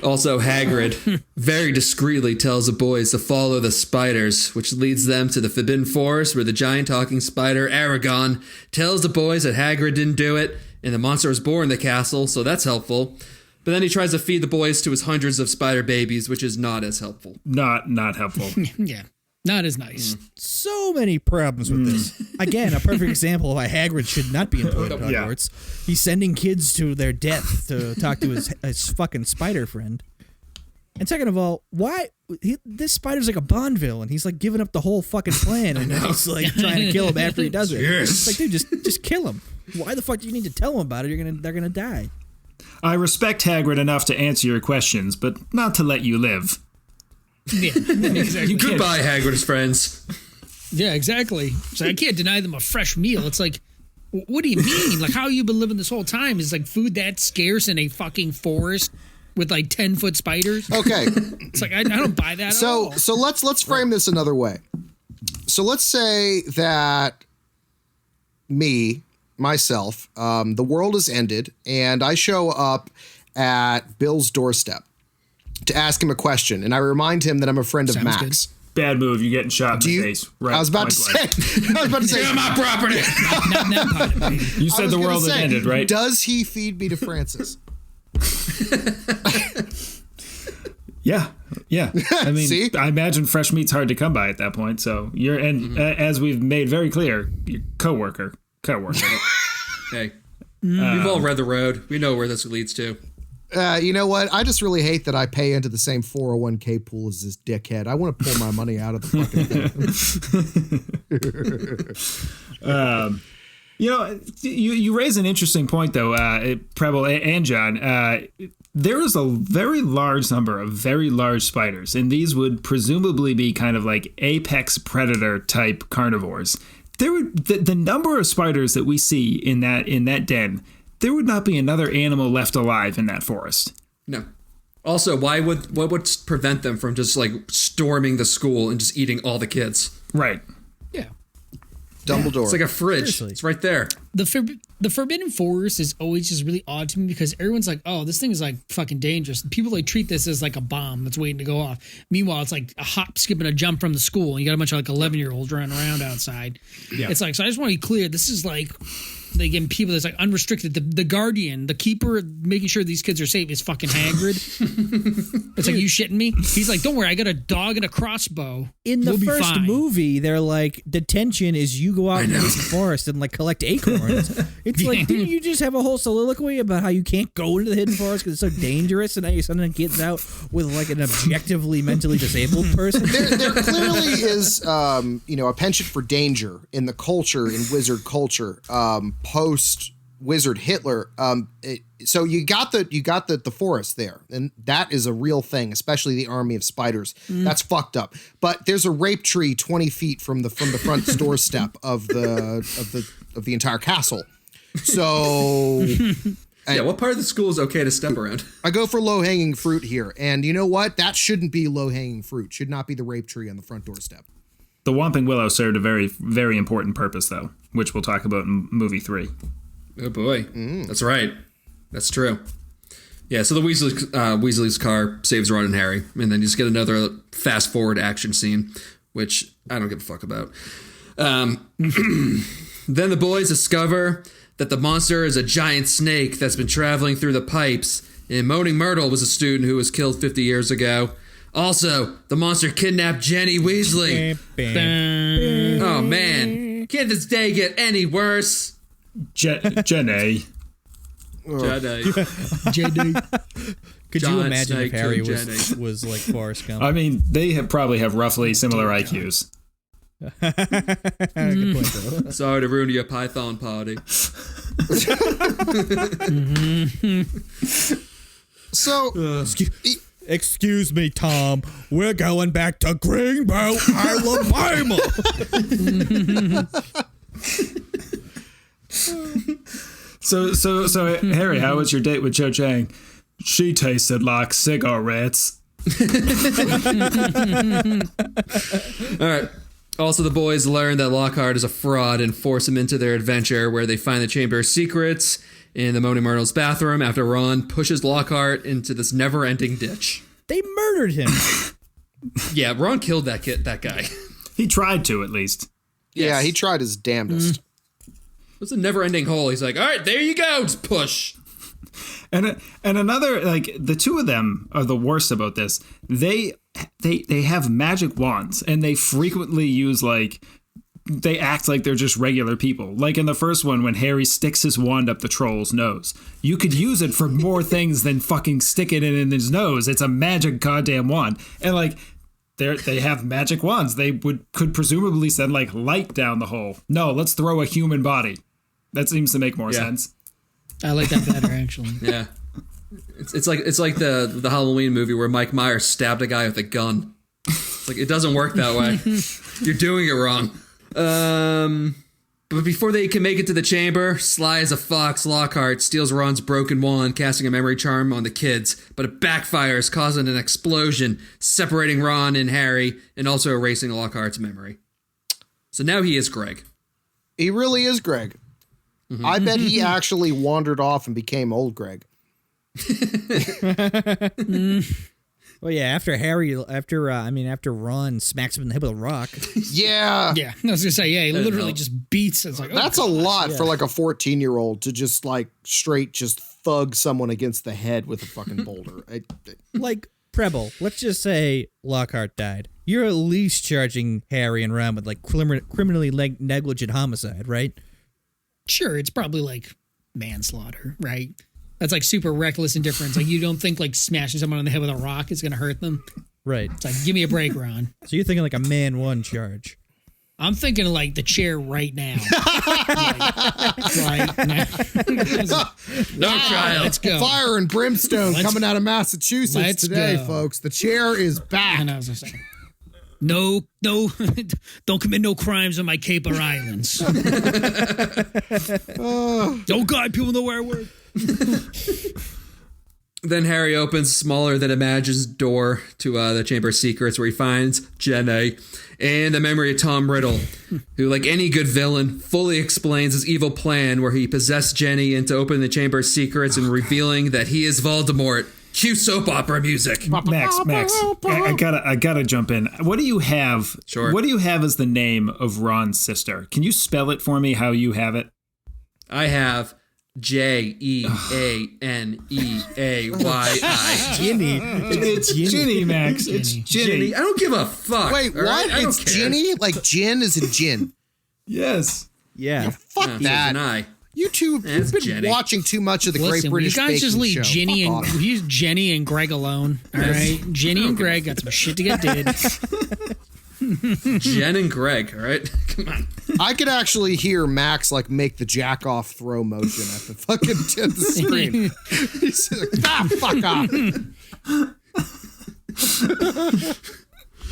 Also, Hagrid very discreetly tells the boys to follow the spiders, which leads them to the Forbidden Forest, where the giant talking spider, Aragon, tells the boys that Hagrid didn't do it, and the monster was born in the castle, so that's helpful. But then he tries to feed the boys to his hundreds of spider babies, which is not as helpful. Not helpful. Yeah. Not as nice. So many problems with this. Again, a perfect example of why Hagrid should not be employed at Yeah. Hogwarts. He's sending kids to their death to talk to his fucking spider friend. And second of all, why this spider's like a Bond villain? He's like giving up the whole fucking plan, and he's like trying to kill him after he does it. Yes. It's like, dude, just kill him. Why the fuck do you need to tell him about it? They're gonna die. I respect Hagrid enough to answer your questions, but not to let you live. Yeah, exactly. Goodbye, Hagrid's friends. Yeah, exactly. So I can't deny them a fresh meal. It's like, what do you mean? Like, how you been living this whole time? Is like food that scarce in a fucking forest with like 10-foot spiders? Okay. It's like I don't buy that. at all. So let's frame this another way. So let's say that myself, the world has ended, and I show up at Bill's doorstep to ask him a question, and I remind him that I'm a friend of Sounds Max. Bad move. You're getting shot in the face. Right. I was about to say. Get my property. Not in that part of it. You said the world had ended, right? Does he feed me to Francis? Yeah. I mean, See? I imagine fresh meat's hard to come by at that point. So you're, as we've made very clear, your coworker. Hey, we've all read the road. We know where this leads to. You know what? I just really hate that I pay into the same 401k pool as this dickhead. I want to pull my money out of the fucking thing. You raise an interesting point, though, Preble and John. There is a very large number of very large spiders, and these would presumably be kind of like apex predator type carnivores. The number of spiders that we see in that den, there would not be another animal left alive in that forest. No. Also, what would prevent them from just like storming the school and just eating all the kids? Right. Yeah. Dumbledore. It's like a fridge. Seriously. It's right there. The Forbidden Forest is always just really odd to me because everyone's like, oh, this thing is like fucking dangerous. People like treat this as like a bomb that's waiting to go off. Meanwhile, it's like a hop, skip, and a jump from the school. And you got a bunch of like 11-year-olds running around outside. Yeah. It's like, so I just want to be clear. This is like, they give people that's like unrestricted. The guardian, the keeper, making sure these kids are safe is fucking Hagrid. It's like, you shitting me? He's like, don't worry, I got a dog and a crossbow. In the We'll be first fine. movie, they're like, detention is you go out into the forest and like collect acorns. It's like, didn't you just have a whole soliloquy about how you can't go into the hidden forest because it's so dangerous, and now you're sending kids out with like an objectively mentally disabled person? There clearly is, a penchant for danger in the culture, in wizard culture, post Wizard Hitler. So you got the forest there, and that is a real thing, especially the army of spiders. That's fucked up. But there's a rape tree 20 feet from the front doorstep of the entire castle. So. Yeah, what part of the school is okay to step around? I go for low-hanging fruit here. And you know what? That shouldn't be low-hanging fruit. Should not be the rape tree on the front doorstep. The Whomping Willow served a very, very important purpose, though, which we'll talk about in movie 3. Oh, boy. That's right. That's true. Yeah, so the Weasley's car saves Ron and Harry. And then you just get another fast-forward action scene, which I don't give a fuck about. Then the boys discover that the monster is a giant snake that's been traveling through the pipes, and Moaning Myrtle was a student who was killed 50 years ago. Also, the monster kidnapped Jenny Weasley. Oh, man. Can't this day get any worse? Jenny. Jenny. Could you Giant imagine snake if Harry killed was like Forrest Gump? I mean, they probably have roughly similar IQs. Good point, though. Sorry to ruin your Python party. So, Excuse me, Tom. We're going back to Greenbow, Alabama. So, Harry, how was your date with Cho Chang? She tasted like cigarettes. All right. Also, the boys learn that Lockhart is a fraud and force him into their adventure where they find the Chamber of Secrets in the Moaning Myrtle's bathroom after Ron pushes Lockhart into this never-ending ditch. They murdered him. Yeah, Ron killed that guy. He tried to, at least. yeah, he tried his damnedest. It's a never-ending hole. He's like, all right, there you go. Just push. And another, like, the two of them are the worst about this. They have magic wands, and they frequently use, like, they act like they're just regular people. Like in the first one, when Harry sticks his wand up the troll's nose, you could use it for more things than fucking sticking it in his nose. It's a magic goddamn wand. And like, they have magic wands. They could presumably send like light down the hole. No, let's throw a human body. That seems to make more sense. I like that better, actually. Yeah. It's like the Halloween movie where Mike Myers stabbed a guy with a gun. It's like, it doesn't work that way. You're doing it wrong. But before they can make it to the chamber, sly as a fox, Lockhart steals Ron's broken wand, casting a memory charm on the kids, but it backfires, causing an explosion, separating Ron and Harry, and also erasing Lockhart's memory. So now he is Greg. He really is Greg. Mm-hmm. I bet he actually wandered off and became old Greg. Well, yeah, after Ron smacks him in the head with a rock. Yeah. Yeah, I was going to say, he literally just beats. It's like, that's a lot for like a 14-year-old to just like straight just thug someone against the head with a fucking boulder. Like, Preble, let's just say Lockhart died. You're at least charging Harry and Ron with like criminally negligent homicide, right? Sure, it's probably like manslaughter, right? That's like super reckless indifference. Like, you don't think like smashing someone on the head with a rock is going to hurt them. Right. It's like, give me a break, Ron. So you're thinking like a man one charge. I'm thinking of like the chair right now. Right now. No trial. Let's go. Fire and brimstone coming out of Massachusetts today, go. folks. The chair is back. And I was just saying, no, don't commit no crimes on my Caper Islands. Don't guide people know where I work. Then Harry opens smaller than imagine's door to the Chamber of Secrets, where he finds Jenny and the memory of Tom Riddle, who, like any good villain, fully explains his evil plan where he possessed Jenny into opening the Chamber of Secrets and revealing that he is Voldemort. Cue soap opera music. Max, I gotta jump in. What do you have? Sure. What do you have as the name of Ron's sister? Can you spell it for me? How you have it? I have Jeaneayi. Ginny. It's Ginny, Max. It's Ginny. I don't give a fuck. Wait, all right? what? I don't It's care. Ginny? Like gin is a gin. Yes. Yeah. Fuck There's that. an I. You two, It's you've been Jenny. watching too much of the Great Listen, British you guys Baking just leave Show. Jenny Fuck off. Jenny and Greg alone. All right, Jenny and Greg got some shit to get did. Jen and Greg, all right? Come on. I could actually hear Max like make the jack off throw motion at the fucking at the screen. He's like, fuck off.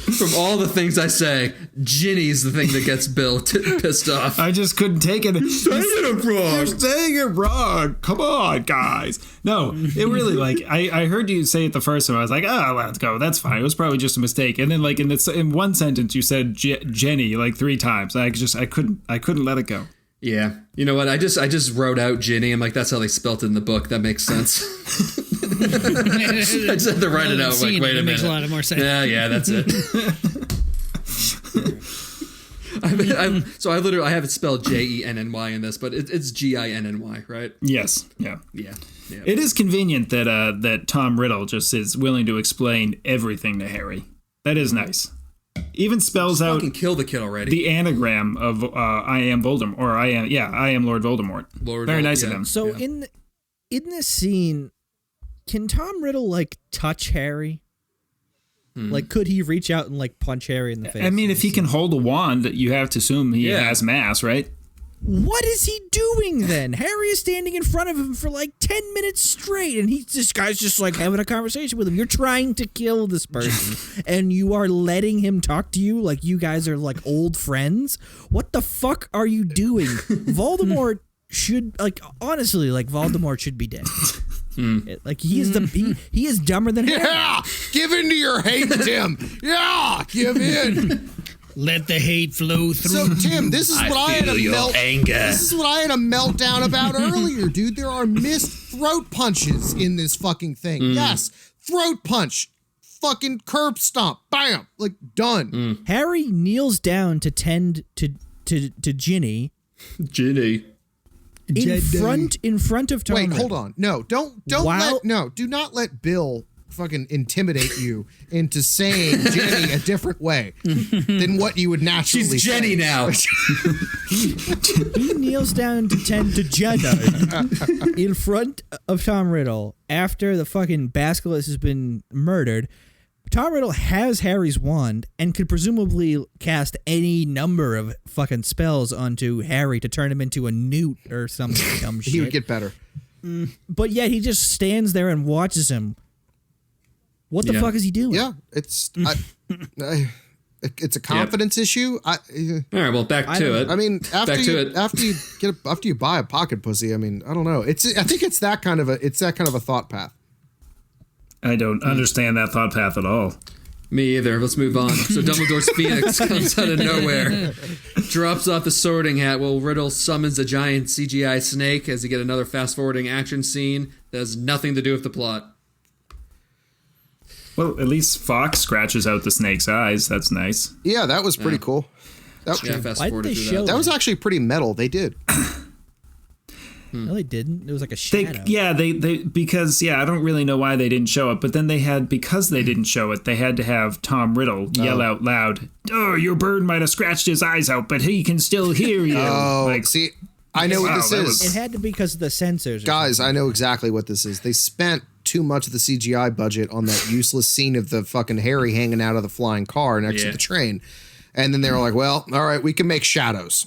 From all the things I say, Ginny's the thing that gets Bill pissed off. I just couldn't take it. Saying it wrong. You're saying it wrong. Come on, guys. No, it really, like, I heard you say it the first time. I was like, let's go. That's fine. It was probably just a mistake. And then, like, in one sentence, you said Jenny like 3 times. I couldn't let it go. Yeah. You know what? I just wrote out Ginny. I'm like, that's how they spelt it in the book. That makes sense. I just had to write it out. Like, wait a minute. It makes a lot more sense. Yeah, that's it. I have it spelled Jenny in this, but it's Ginny, right? Yes. Yeah. Yeah. It is convenient that Tom Riddle just is willing to explain everything to Harry. That is nice. Even spells out Fucking kill the kid already. the anagram of I am Voldemort, or I am Lord Voldemort. Very nice of him. So in this scene, can Tom Riddle like touch Harry? Like, could he reach out and like punch Harry in the face? I mean, if he can hold a wand, you have to assume he has mass, right? What is he doing then? Harry is standing in front of him for like 10 minutes straight, and this guy's just like having a conversation with him. You're trying to kill this person, and you are letting him talk to you like you guys are like old friends. What the fuck are you doing? Voldemort should, like, honestly, like, Voldemort should be dead. Like, he is he is dumber than Harry. Yeah, give in to your hate, Tim. Yeah, give in. Let the hate flow through. So, Tim, this is what I had a meltdown about earlier, dude. There are missed throat punches in this fucking thing. Yes, throat punch, fucking curb stomp, bam, like done. Harry kneels down to tend to Ginny Ginny. in front of Tom. Wait, Riddle. hold on. No, do not let Bill fucking intimidate you into saying Jenny a different way than what you would naturally She's Jenny say. now. He kneels down to tend to Jenny in front of Tom Riddle after the fucking basilisk has been murdered. Tom Riddle has Harry's wand and could presumably cast any number of fucking spells onto Harry to turn him into a newt or some dumb shit. He would get better. But yet he just stands there and watches him. What the fuck is he doing? Yeah, it's it's a confidence issue. All right, well, back to it. I mean, after Back to it. after you buy a pocket pussy, I mean, I don't know. I think it's that kind of a thought path. I don't understand that thought path at all. Me either. Let's move on. So Dumbledore's Phoenix comes out of nowhere, drops off the sorting hat while Riddle summons a giant CGI snake as you get another fast-forwarding action scene that has nothing to do with the plot. Well, at least Fox scratches out the snake's eyes. That's nice. Yeah, that was pretty cool. Fast Why did forwarded they through show That was actually pretty metal. They did. No, they didn't. It was like a shadow. They because I don't really know why they didn't show it, but then because they didn't show it, they had to have Tom Riddle yell out loud, "Oh, your bird might have scratched his eyes out, but he can still hear you." Oh, see, I know what this that is. It had to be because of the censors. Guys, I know exactly what this is. They spent too much of the CGI budget on that useless scene of the fucking Harry hanging out of the flying car next to the train. And then they were like, well, all right, we can make shadows.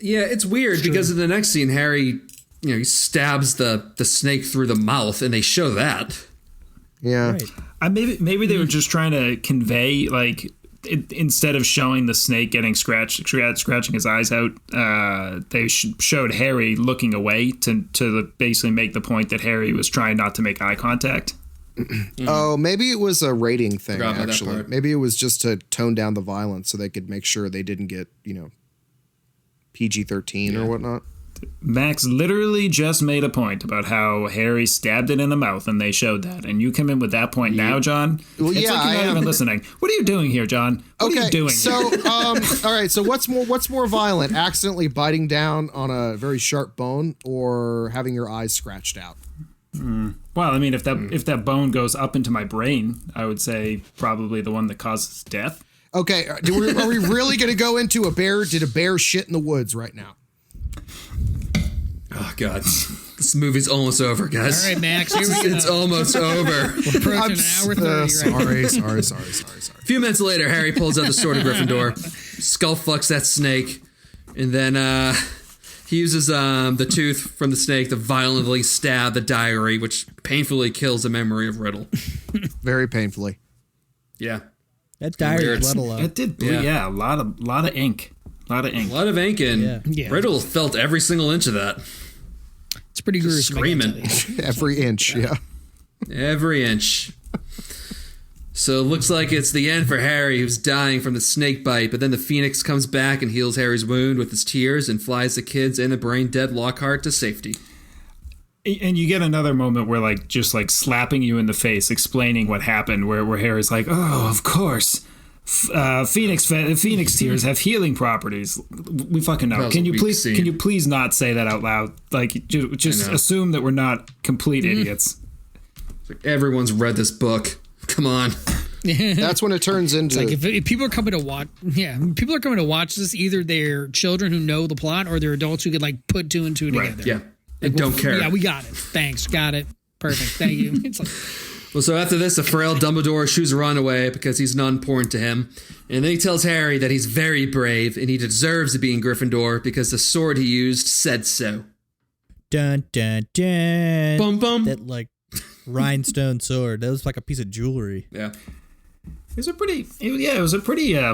Yeah, it's weird because in the next scene, Harry, he stabs the snake through the mouth, and they show that. Yeah. Right. Maybe they were just trying to convey, like, instead of showing the snake getting scratching his eyes out, they showed Harry looking away to basically make the point that Harry was trying not to make eye contact. Oh, maybe it was a rating thing, Forgot about that actually. part. Maybe it was just to tone down the violence so they could make sure they didn't get, PG-13 or whatnot. Max literally just made a point about how Harry stabbed it in the mouth, and they showed that. And you come in with that point now, John? Well, it's yeah, like you're not even listening. What are you doing here, John? What are you doing so, here? all right, so what's more violent? Accidentally biting down on a very sharp bone or having your eyes scratched out? Well, I mean, if that bone goes up into my brain, I would say probably the one that causes death. Okay, are we really going to go into did a bear shit in the woods right now? Oh, God. This movie's almost over, guys. All right, Max, here we go. It's almost over. We're approaching an hour 30 right now. Sorry. A few minutes later, Harry pulls out the sword of Gryffindor, skull fucks that snake, and then he uses the tooth from the snake to violently stab the diary, which painfully kills the memory of Riddle. Very painfully. Yeah. That diary Weird. bled a lot. It did, a lot of ink. A lot of ink. A lot of ink, and Yeah. Riddle felt every single inch of that. It's pretty gruesome. I gotta Screaming. tell you. Every inch, yeah. Every inch. So it looks like it's the end for Harry, who's dying from the snake bite, but then the Phoenix comes back and heals Harry's wound with his tears and flies the kids and the brain-dead Lockhart to safety. And you get another moment where, just slapping you in the face, explaining what happened, where Harry's like, "Oh, of course. Phoenix tears have healing properties. We fucking know. That Can was you please not say that out loud? Just assume that we're not complete idiots." Everyone's read this book. Come on. That's when it turns into... Like if people are coming to watch, people are coming to watch this. Either they're children who know the plot, or they're adults who could put two and two together. Yeah. And don't care. Yeah, we got it. Thanks, got it. Perfect. Thank you. It's like, Well, so after this, the frail Dumbledore shooes Ron away because he's not important to him. And then he tells Harry that he's very brave and he deserves to be in Gryffindor because the sword he used said so. Dun dun dun. Bum bum. That rhinestone sword. That was like a piece of jewelry. Yeah. It was a pretty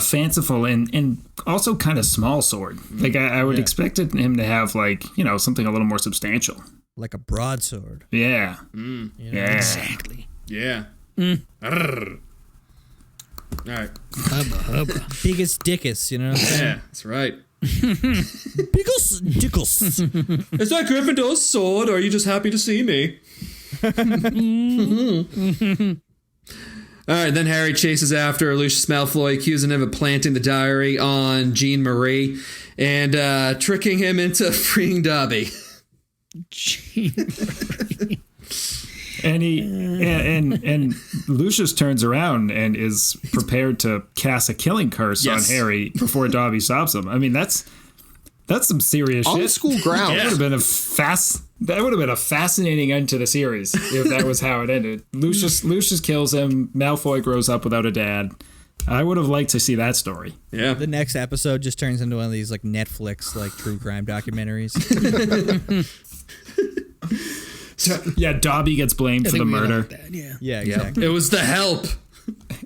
fanciful and also kind of small sword. I would expect him to have something a little more substantial. Like a broadsword. Yeah. Yeah. exactly. Yeah. All right. Hubba, hubba. Biggest dickus, you know what I'm saying? Yeah, that's right. Biggest dickus. Is that Gryffindor's sword, or are you just happy to see me? All right, then Harry chases after Lucius Malfoy, accusing him of planting the diary on Jean Marie and tricking him into freeing Dobby. and Lucius turns around and is prepared to cast a killing curse on Harry before Dobby stops him. I mean, that's some serious On shit. school ground. That would have been a fascinating end to the series if that was how it ended. Lucius kills him. Malfoy grows up without a dad. I would have liked to see that story. Yeah. The next episode just turns into one of these like Netflix like true crime documentaries. So, yeah, Dobby gets blamed for the murder. Yeah, exactly. It was the help.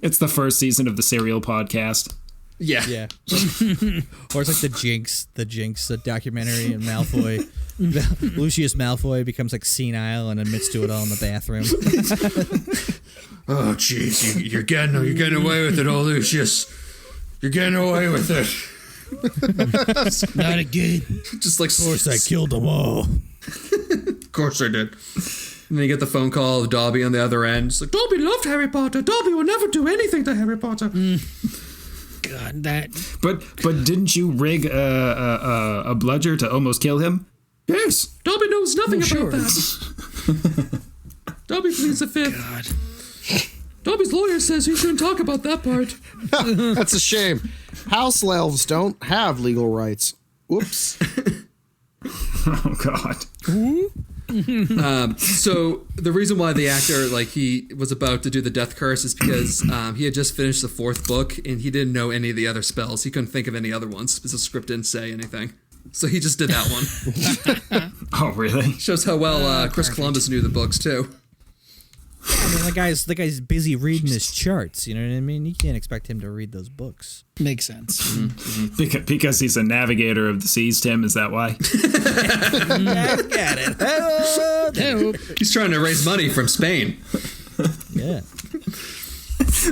It's the first season of the Serial podcast. Yeah. Yeah. Or it's like the Jinx documentary, and Malfoy, Lucius Malfoy becomes like senile and admits to it all in the bathroom. Oh, jeez, you're getting away with it, old Lucius. You're getting away with it. Not again. Just like, Of course, I killed them all. Of course I did. And then you get the phone call of Dobby on the other end. It's like, Dobby loved Harry Potter. Dobby will never do anything to Harry Potter. God, that. But didn't you rig a bludger to almost kill him? Yes, Dobby knows nothing sure. about that. Dobby pleads the fifth. God. Dobby's lawyer says he shouldn't talk about that part. That's a shame. House elves don't have legal rights. Whoops. Oh, God. So the reason why the actor, like, he was about to do the death curse is because he had just finished the fourth book and he didn't know any of the other spells. He couldn't think of any other ones because the script didn't say anything. So he just did that one. Oh, really? Shows how well Chris Columbus knew the books too. I mean, the guy's busy reading his charts. You know what I mean? You can't expect him to read those books. Makes sense. Because he's a navigator of the seas, Tim. Is that why? I get it. He's trying to raise money from Spain Yeah.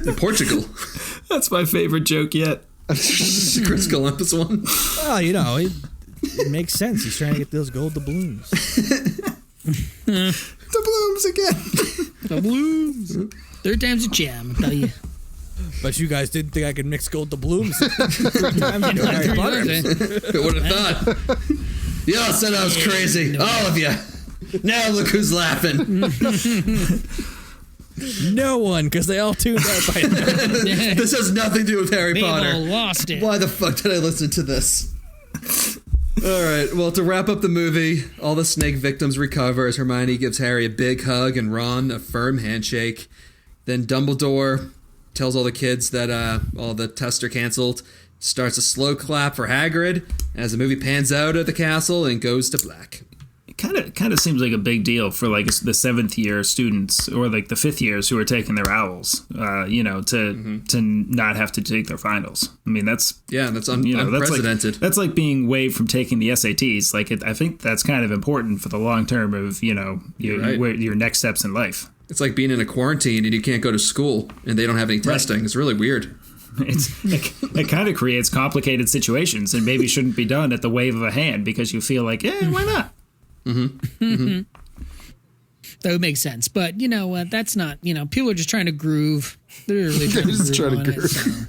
and Portugal. That's my favorite joke yet. Chris Columbus one. Well, you know, it makes sense. He's trying to get those gold doubloons. The blooms again. The blooms. Third time's a charm, I tell you. But you guys didn't think I could mix gold doubloons 3 times into Harry Potter. Who would have thought? Y'all said I was crazy. All of you. Now look who's laughing. No one, because they all tuned out by now. This has nothing to do with Harry They've Potter. all lost it. Why the fuck did I listen to this? All right, well, to wrap up the movie, all the snake victims recover as Hermione gives Harry a big hug and Ron a firm handshake. Then Dumbledore tells all the kids that all the tests are canceled, starts a slow clap for Hagrid as the movie pans out at the castle and goes to black. It kind of seems like a big deal for like the 7th year students or like the 5th years who are taking their owls, to not have to take their finals. I mean, that's unprecedented. That's like being waived from taking the SATs. Like, I think that's kind of important for the long term of your next steps in life. It's like being in a quarantine and you can't go to school and they don't have any testing. Right. It's really weird. It kind of creates complicated situations and maybe shouldn't be done at the wave of a hand because you feel like, why not? That would make sense, but that's not. People are just trying to groove. They're really trying to groove.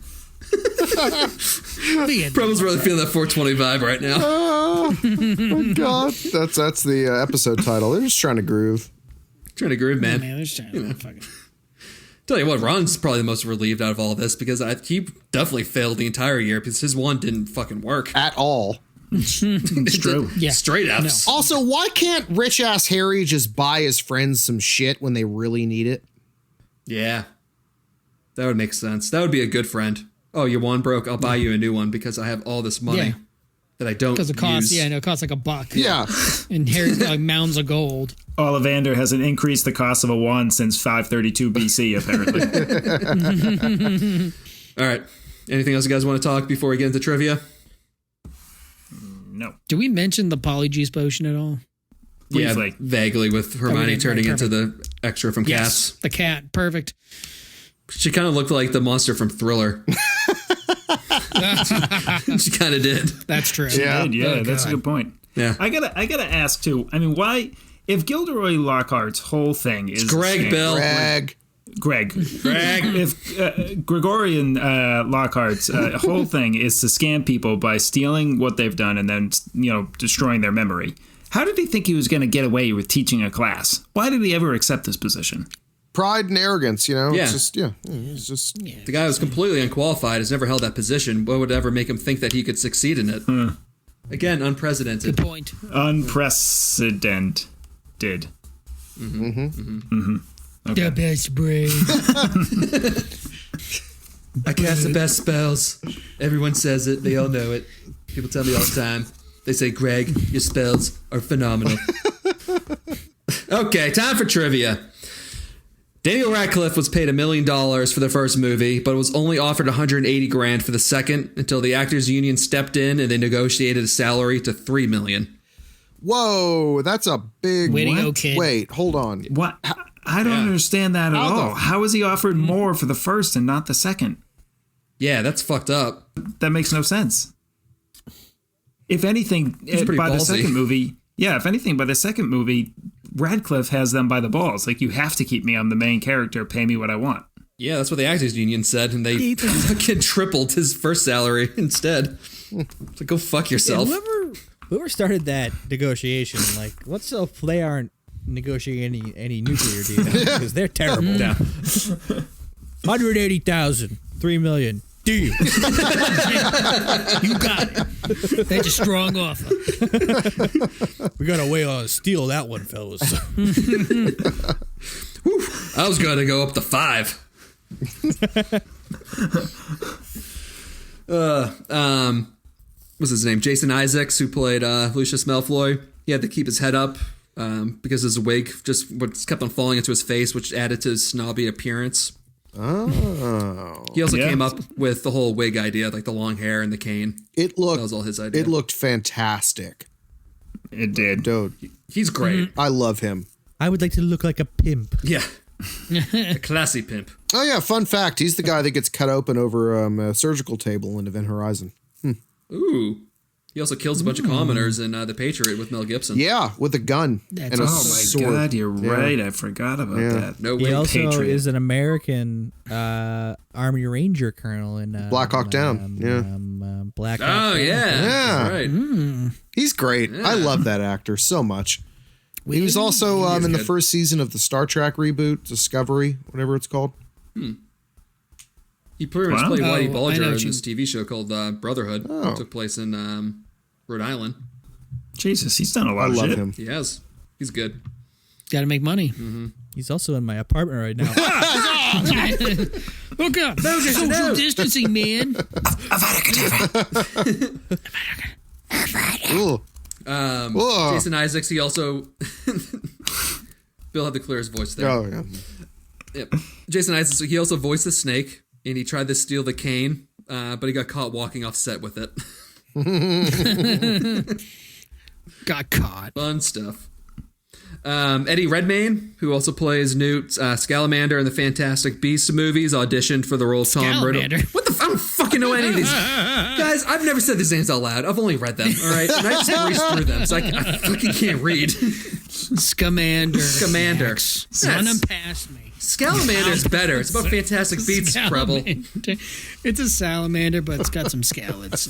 Probably's really feeling that 420 vibe right now. Oh my God, that's the episode title. They're just trying to groove. Trying to groove, man. They're just trying to fucking. Tell you what, Ron's probably the most relieved out of all this because he definitely failed the entire year because his wand didn't fucking work At all. It's true. Yeah. Straight F's. No. Also, why can't rich ass Harry just buy his friends some shit when they really need it? Yeah. That would make sense. That would be a good friend. Oh, your wand broke? I'll buy you a new one because I have all this money that I don't Because it costs, use. it costs like $1. Yeah. And Harry's got like mounds of gold. Ollivander hasn't increased the cost of a wand since 532 BC, apparently. All right. Anything else you guys want to talk before we get into trivia? No. Do we mention the Polyjuice potion at all? Briefly. Yeah, vaguely with Hermione turning into the extra from Cats. The cat. Perfect. She kind of looked like the monster from Thriller. She kind of did. That's true. Yeah. Yeah, that's a good point. Yeah. I gotta ask too. I mean, why, if Gilderoy Lockhart's whole thing is Greg, Bill. Greg. If Gregorian Lockhart's whole thing is to scam people by stealing what they've done and then destroying their memory, How did he think he was going to get away with teaching a class? Why did he ever accept this position? Pride and arrogance, you know? Yeah. It's just, yeah. It's just... The guy was completely unqualified, has never held that position. What would ever make him think that he could succeed in it? Again, unprecedented. Good point. Unprecedented. The best brain. I cast the best spells. Everyone says it. They all know it. People tell me all the time. They say, Greg, your spells are phenomenal. Okay, time for trivia. Daniel Radcliffe was paid $1 million for the first movie, but was only offered $180,000 for the second until the Actors Union stepped in and they negotiated a salary to $3 million. Whoa, that's a big... Way to go, kid. Wait, hold on. What? I don't understand that at How the- all. How was he offered more for the first and not the second? Yeah, that's fucked up. That makes no sense. If anything, pretty by the ballsy. second movie, if anything, by the second movie, Radcliffe has them by the balls. Like, you have to keep me on the main character, pay me what I want. Yeah, that's what the Actors Union said, and they fucking tripled his first salary instead. It's like, go fuck yourself. Whoever started that negotiation, like, let's so they aren't negotiating any nuclear deal because they're terrible. Yeah. 180,000, 3 million. Deal. You got it. That's a strong offer. We got a way to steal that one, fellas. I was going to go up to 5. What's his name? Jason Isaacs, who played Lucius Malfoy. He had to keep his head up because his wig just kept on falling into his face, which added to his snobby appearance. Oh. He also came up with the whole wig idea, like the long hair and the cane. That was all his idea. It looked fantastic. It did. Dude, He's great. I love him. I would like to look like a pimp. Yeah. A classy pimp. Oh, yeah, fun fact. He's the guy that gets cut open over a surgical table in Event Horizon. Ooh. He also kills a bunch of commoners in The Patriot with Mel Gibson. Yeah, with a gun That's and a Oh, my sword. God, you're right. I forgot about that. No He way. also Patriot. is an American Army Ranger colonel in Black Hawk Down. Black Hawk Oh, Down. yeah. Yeah. That's right. He's great. I love that actor so much. He was also in the good. first season of the Star Trek reboot, Discovery, whatever it's called. He pretty much Wow. played Whitey Oh, I know Bulger in what you- this TV show called Brotherhood. Oh. It took place in Rhode Island. Jesus, he's done a lot I of love shit. him. He has. He's good. Got to make money. He's also in my apartment right now. Look up. Social distancing, man. Ooh. Whoa. Jason Isaacs, he also... Bill had to clear his voice there. Oh, yeah. Yep. Jason Isaacs, he also voiced the snake, and he tried to steal the cane, but he got caught walking off set with it. Got caught. Fun stuff. Eddie Redmayne, who also plays Newt Scamander in the Fantastic Beasts movies, auditioned for the role of Tom Riddle. Scamander. What the? I don't fucking know any of these guys. I've never said these names out loud. I've only read them. All right, and I just breezed through them, so I fucking can't read. Scamander. Scamander. Max. Yes. Run them past me. Scalamander's better. It's about Fantastic Beasts, Preble. Salamander. It's a salamander, but it's got some scallops.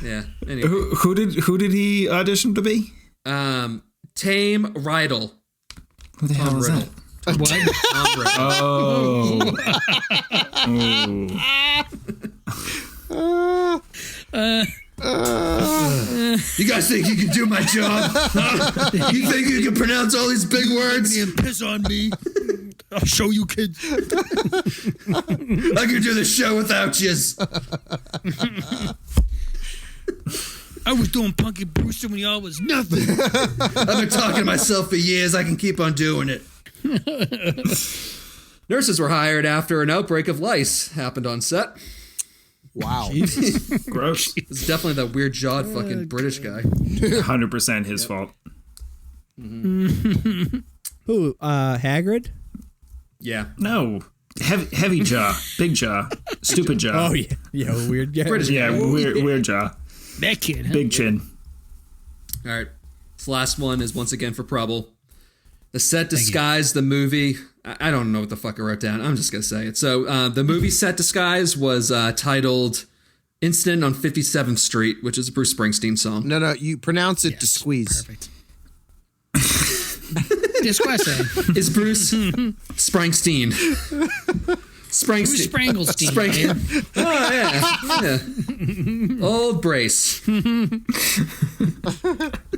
Yeah. Anyway, Who did he audition to be? Tame Rydell. Who the hell Tom is Riddle. that? What? Tom Riddle. You guys think you can do my job? Huh? You think you can pronounce all these big words? And piss on me. I'll show you, kids. I can do the show without yous. I was doing Punky Brewster when y'all was nothing. I've been talking to myself for years. I can keep on doing it. Nurses were hired after an outbreak of lice happened on set. Wow. Gross. It's definitely that weird jawed fucking British guy. 100% his fault. Who? Hagrid? Yeah. No. Heavy jaw. Big jaw. Stupid jaw. Oh yeah, weird. Yeah, British Yeah, weird jaw. That kid. Huh? Big chin. All right. This last one is once again for Preble. The set disguised the movie. I don't know what the fuck I wrote down. I'm just going to say it. So the movie set disguise was titled Incident on 57th Street, which is a Bruce Springsteen song. No, you pronounce it to squeeze. Perfect. Disquese. Is Bruce Springsteen. Bruce Spranglestein. Oh, yeah. Old brace.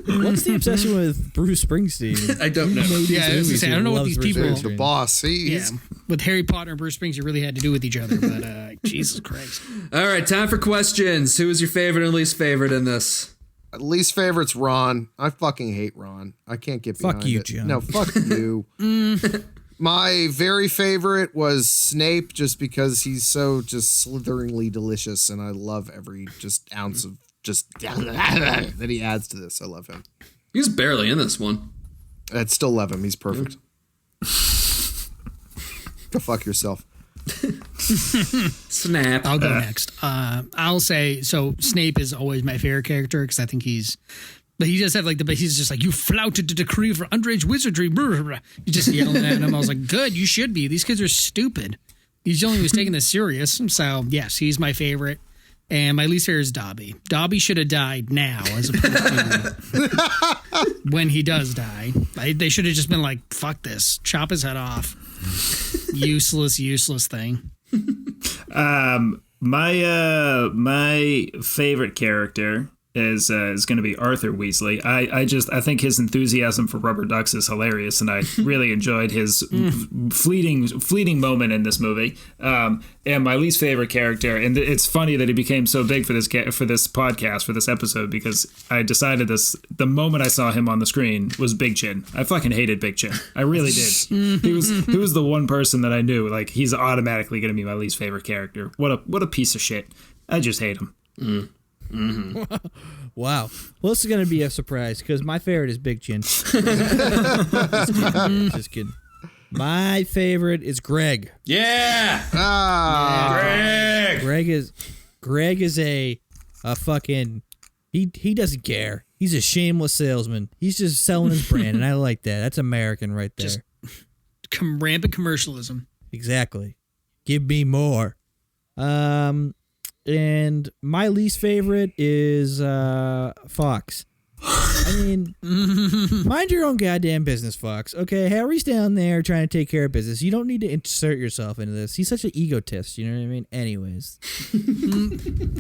What's the obsession with Bruce Springsteen? I don't know. Yeah, I was gonna say, I don't know what these people. He's the boss. Yeah, with Harry Potter and Bruce Springsteen really had to do with each other, but Jesus Christ. All right, time for questions. Who is your favorite and least favorite in this? Least favorite's Ron. I fucking hate Ron. I can't get behind Fuck you, it. John. No, fuck you. My very favorite was Snape, just because he's so just slitheringly delicious, and I love every just ounce of just that he adds to this. I love him. He's barely in this one. I'd still love him. He's perfect. Go fuck yourself. Snap. I'll go next. I'll say, so Snape is always my favorite character because I think but he does have like he's just like, you flouted the decree for underage wizardry. You just yelling at him. I was like, good, you should be. These kids are stupid. He's the only one who's taking this serious. So yes, he's my favorite. And my least favorite is Dobby. Dobby should have died now as opposed to when he does die. They should have just been like, fuck this. Chop his head off. Useless thing. My favorite character is going to be Arthur Weasley. I think his enthusiasm for rubber ducks is hilarious, and I really enjoyed his fleeting moment in this movie. And my least favorite character, and it's funny that he became so big for this podcast, for this episode, because I decided the moment I saw him on the screen was Big Chin. I fucking hated Big Chin. I really did. He was the one person that I knew, like, he's automatically going to be my least favorite character. What a piece of shit. I just hate him. Mm-hmm. Wow. Well, this is going to be a surprise because my favorite is Big Chin. Just kidding. My favorite is Greg. Yeah. Greg is a fucking he doesn't care. He's a shameless salesman. He's just selling his brand, and I like that. That's American right there. Just rampant commercialism. Exactly. Give me more. And my least favorite is Fox. I mean, mind your own goddamn business, Fox. Okay, Harry's down there trying to take care of business. You don't need to insert yourself into this. He's such an egotist, you know what I mean? Anyways.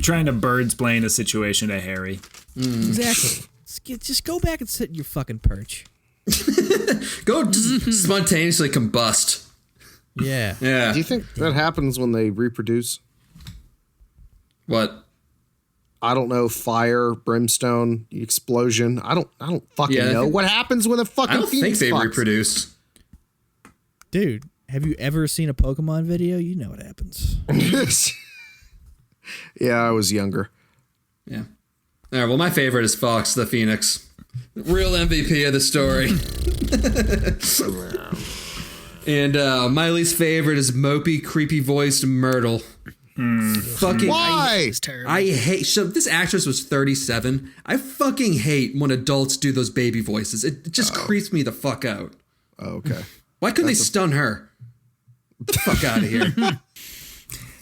Trying to birds-plain a situation to Harry. Exactly. Just go back and sit in your fucking perch. Go spontaneously combust. Yeah. Yeah. Do you think that happens when they reproduce? What? I don't know. Fire, brimstone, explosion. I don't fucking know. What happens when a fucking I don't think phoenix they fucks? reproduce. Dude, have you ever seen a Pokemon video? You know what happens. Yeah, I was younger. Yeah. All right. Well, my favorite is Fox the Phoenix. Real MVP of the story. And my least favorite is mopey, creepy voiced Myrtle. Fucking Why? I hate. So this actress was 37. I fucking hate when adults do those baby voices. It just creeps me the fuck out. Oh, okay. Why couldn't they stun her? Get the fuck out of here.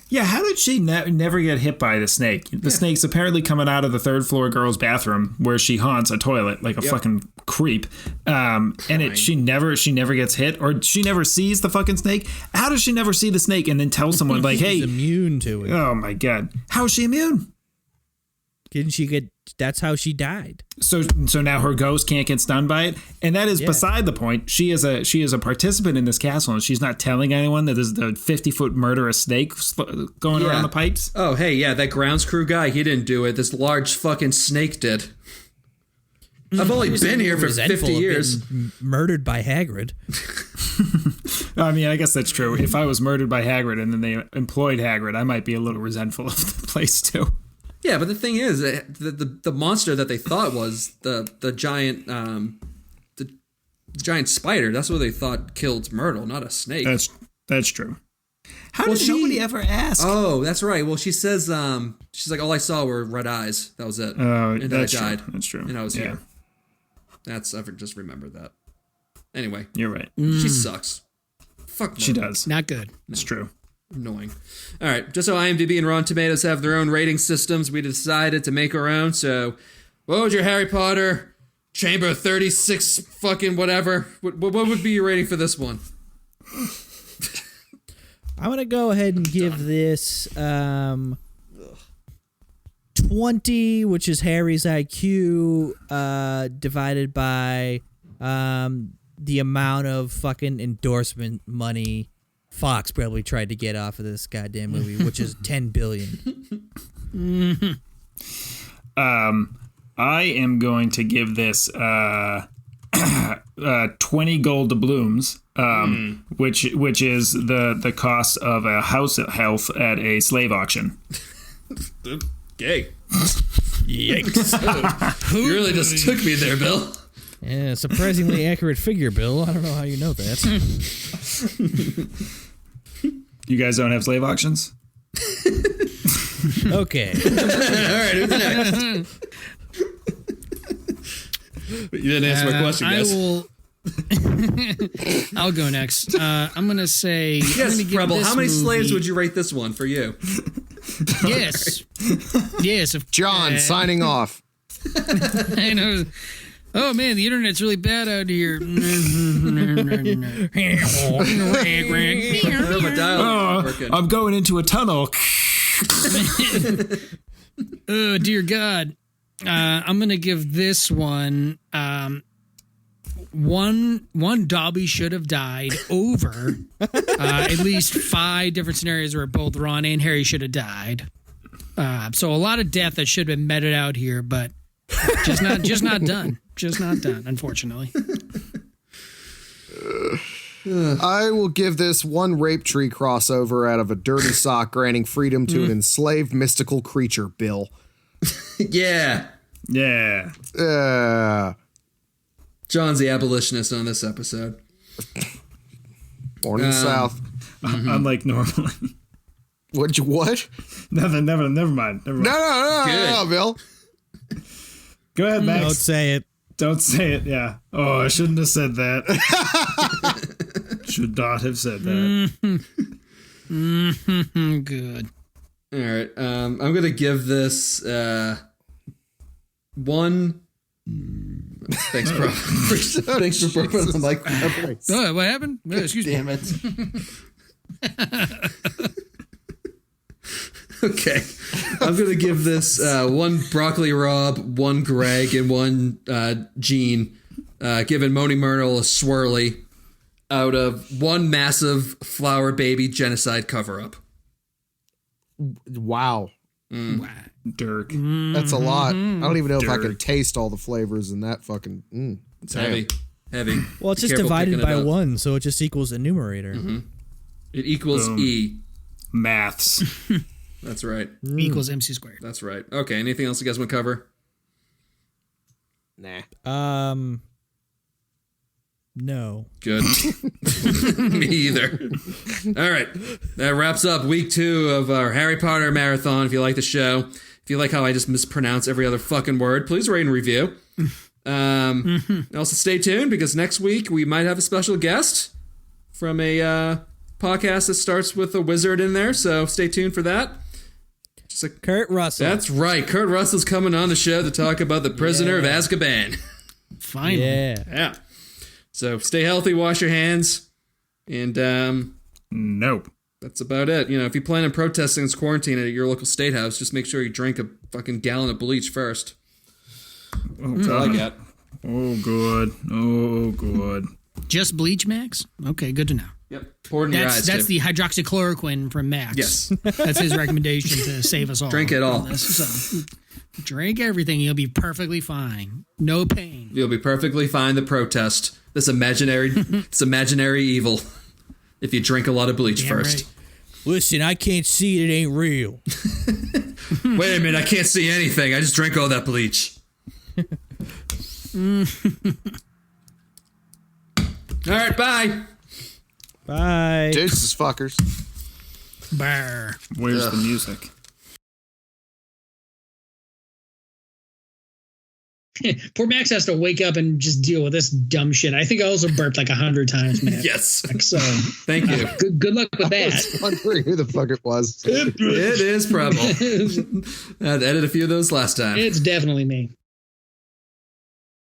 Yeah, how did she never get hit by the snake? The snake's apparently coming out of the third floor girl's bathroom where she haunts a toilet like a fucking creep. She never gets hit, or she never sees the fucking snake. How does she never see the snake and then tell someone like, "Hey, She's immune to it. oh my god, how is she immune?" Didn't she get? That's how she died. So now her ghost can't get stunned by it, and that is beside the point. She is a participant in this castle, and she's not telling anyone that there's the 50-foot murderous snake going around the pipes. Oh, hey, yeah, that grounds crew guy, he didn't do it. This large fucking snake did. I've only been here for 50 years. Murdered by Hagrid. I mean, I guess that's true. If I was murdered by Hagrid and then they employed Hagrid, I might be a little resentful of the place too. Yeah, but the thing is, the monster that they thought was the giant giant spider. That's what they thought killed Myrtle, not a snake. That's true. How did nobody ever ask? Oh, that's right. Well, she says, she's like, all I saw were red eyes. That was it. Oh, and then I died. True. That's true. And I was here. I just remembered that. Anyway, you're right. she sucks. Fuck. She does. Not good. It's true. Annoying. All right, just so IMDb and Rotten Tomatoes have their own rating systems, we decided to make our own. So, what would your Harry Potter Chamber 36 fucking whatever? What would be your rating for this one? I'm going to go ahead and give this 20, which is Harry's IQ, divided by the amount of fucking endorsement money Fox probably tried to get off of this goddamn movie, which is $10 billion. I am going to give this 20 gold doubloons, which is the cost of a house elf at a slave auction. Gay. Yikes. You really just took me there, Bill. Yeah, surprisingly accurate figure, Bill. I don't know how you know that. You guys don't have slave auctions? Okay. All right, who's next? You didn't answer my question, guys. I'll go next. I'm gonna say. Yes, Rebel. How many slaves would you rate this one for you? Yes. Yes. John signing off. I know. Oh man, the internet's really bad out here. My dialogue isn't working. I'm going into a tunnel. Oh dear God. I'm gonna give this one one Dobby should have died over at least 5 different scenarios where both Ron and Harry should have died. So a lot of death that should have been meted out here, but just not done. Just not done, unfortunately. I will give this one rape tree crossover out of a dirty sock granting freedom to an enslaved mystical creature, Bill. Yeah. Yeah. John's the abolitionist on this episode. Born in the South. Unlike normally. What? Nothing. Never mind. No, Bill. Go ahead, Max. Don't say it. Don't say it. Yeah. Oh, I shouldn't have said that. Should not have said that. Good. All right. I'm going to give this one. Thanks, bro. Thanks for burping on the mic. Oh, what happened? Oh, excuse me. Damn it. Okay. I'm going to give this one Broccoli Rob, one Greg, and one Gene, giving Moni Myrtle a swirly out of one massive flower baby genocide cover-up. Wow. Dirk. That's a lot. I don't even know if I can taste all the flavors in that fucking... It's heavy. Well, it's Be just careful divided picking by it up. 1, so it just equals the numerator. It equals Boom. E. Maths. That's right. Equals MC squared. That's right. Okay, anything else you guys want to cover? Nah. No. Good. Me either. All right. That wraps up week 2 of our Harry Potter marathon. If you like the show, if you like how I just mispronounce every other fucking word, please rate and review. Also stay tuned because next week we might have a special guest from a podcast that starts with a wizard in there. So stay tuned for that. Just like Kurt Russell. That's right. Kurt Russell's coming on the show to talk about the Prisoner of Azkaban. Finally. Yeah. So stay healthy, wash your hands, and Nope. that's about it. You know, if you plan on protesting this quarantine at your local state house, just make sure you drink a fucking gallon of bleach first. That's all I got. Oh, good. Just bleach, Max? Okay, good to know. Yep. Pour it in your eyes. That's too. the hydroxychloroquine from Max. Yes. That's his recommendation to save us all. Drink it all. on this. So, drink everything. You'll be perfectly fine. No pain. You'll be perfectly fine to protest this imaginary evil if you drink a lot of bleach Damn first. right. Listen, I can't see it ain't real. Wait a minute, I can't see anything. I just drank all that bleach. All right, bye. Bye. Deuces, fuckers. Brr. Where's the music? Poor Max has to wake up and just deal with this dumb shit. I think I also burped like 100 times, man. Yes. So Thank you. good luck with I that. was wondering who the fuck it was. It is Preble. I edit a few of those last time. It's definitely me.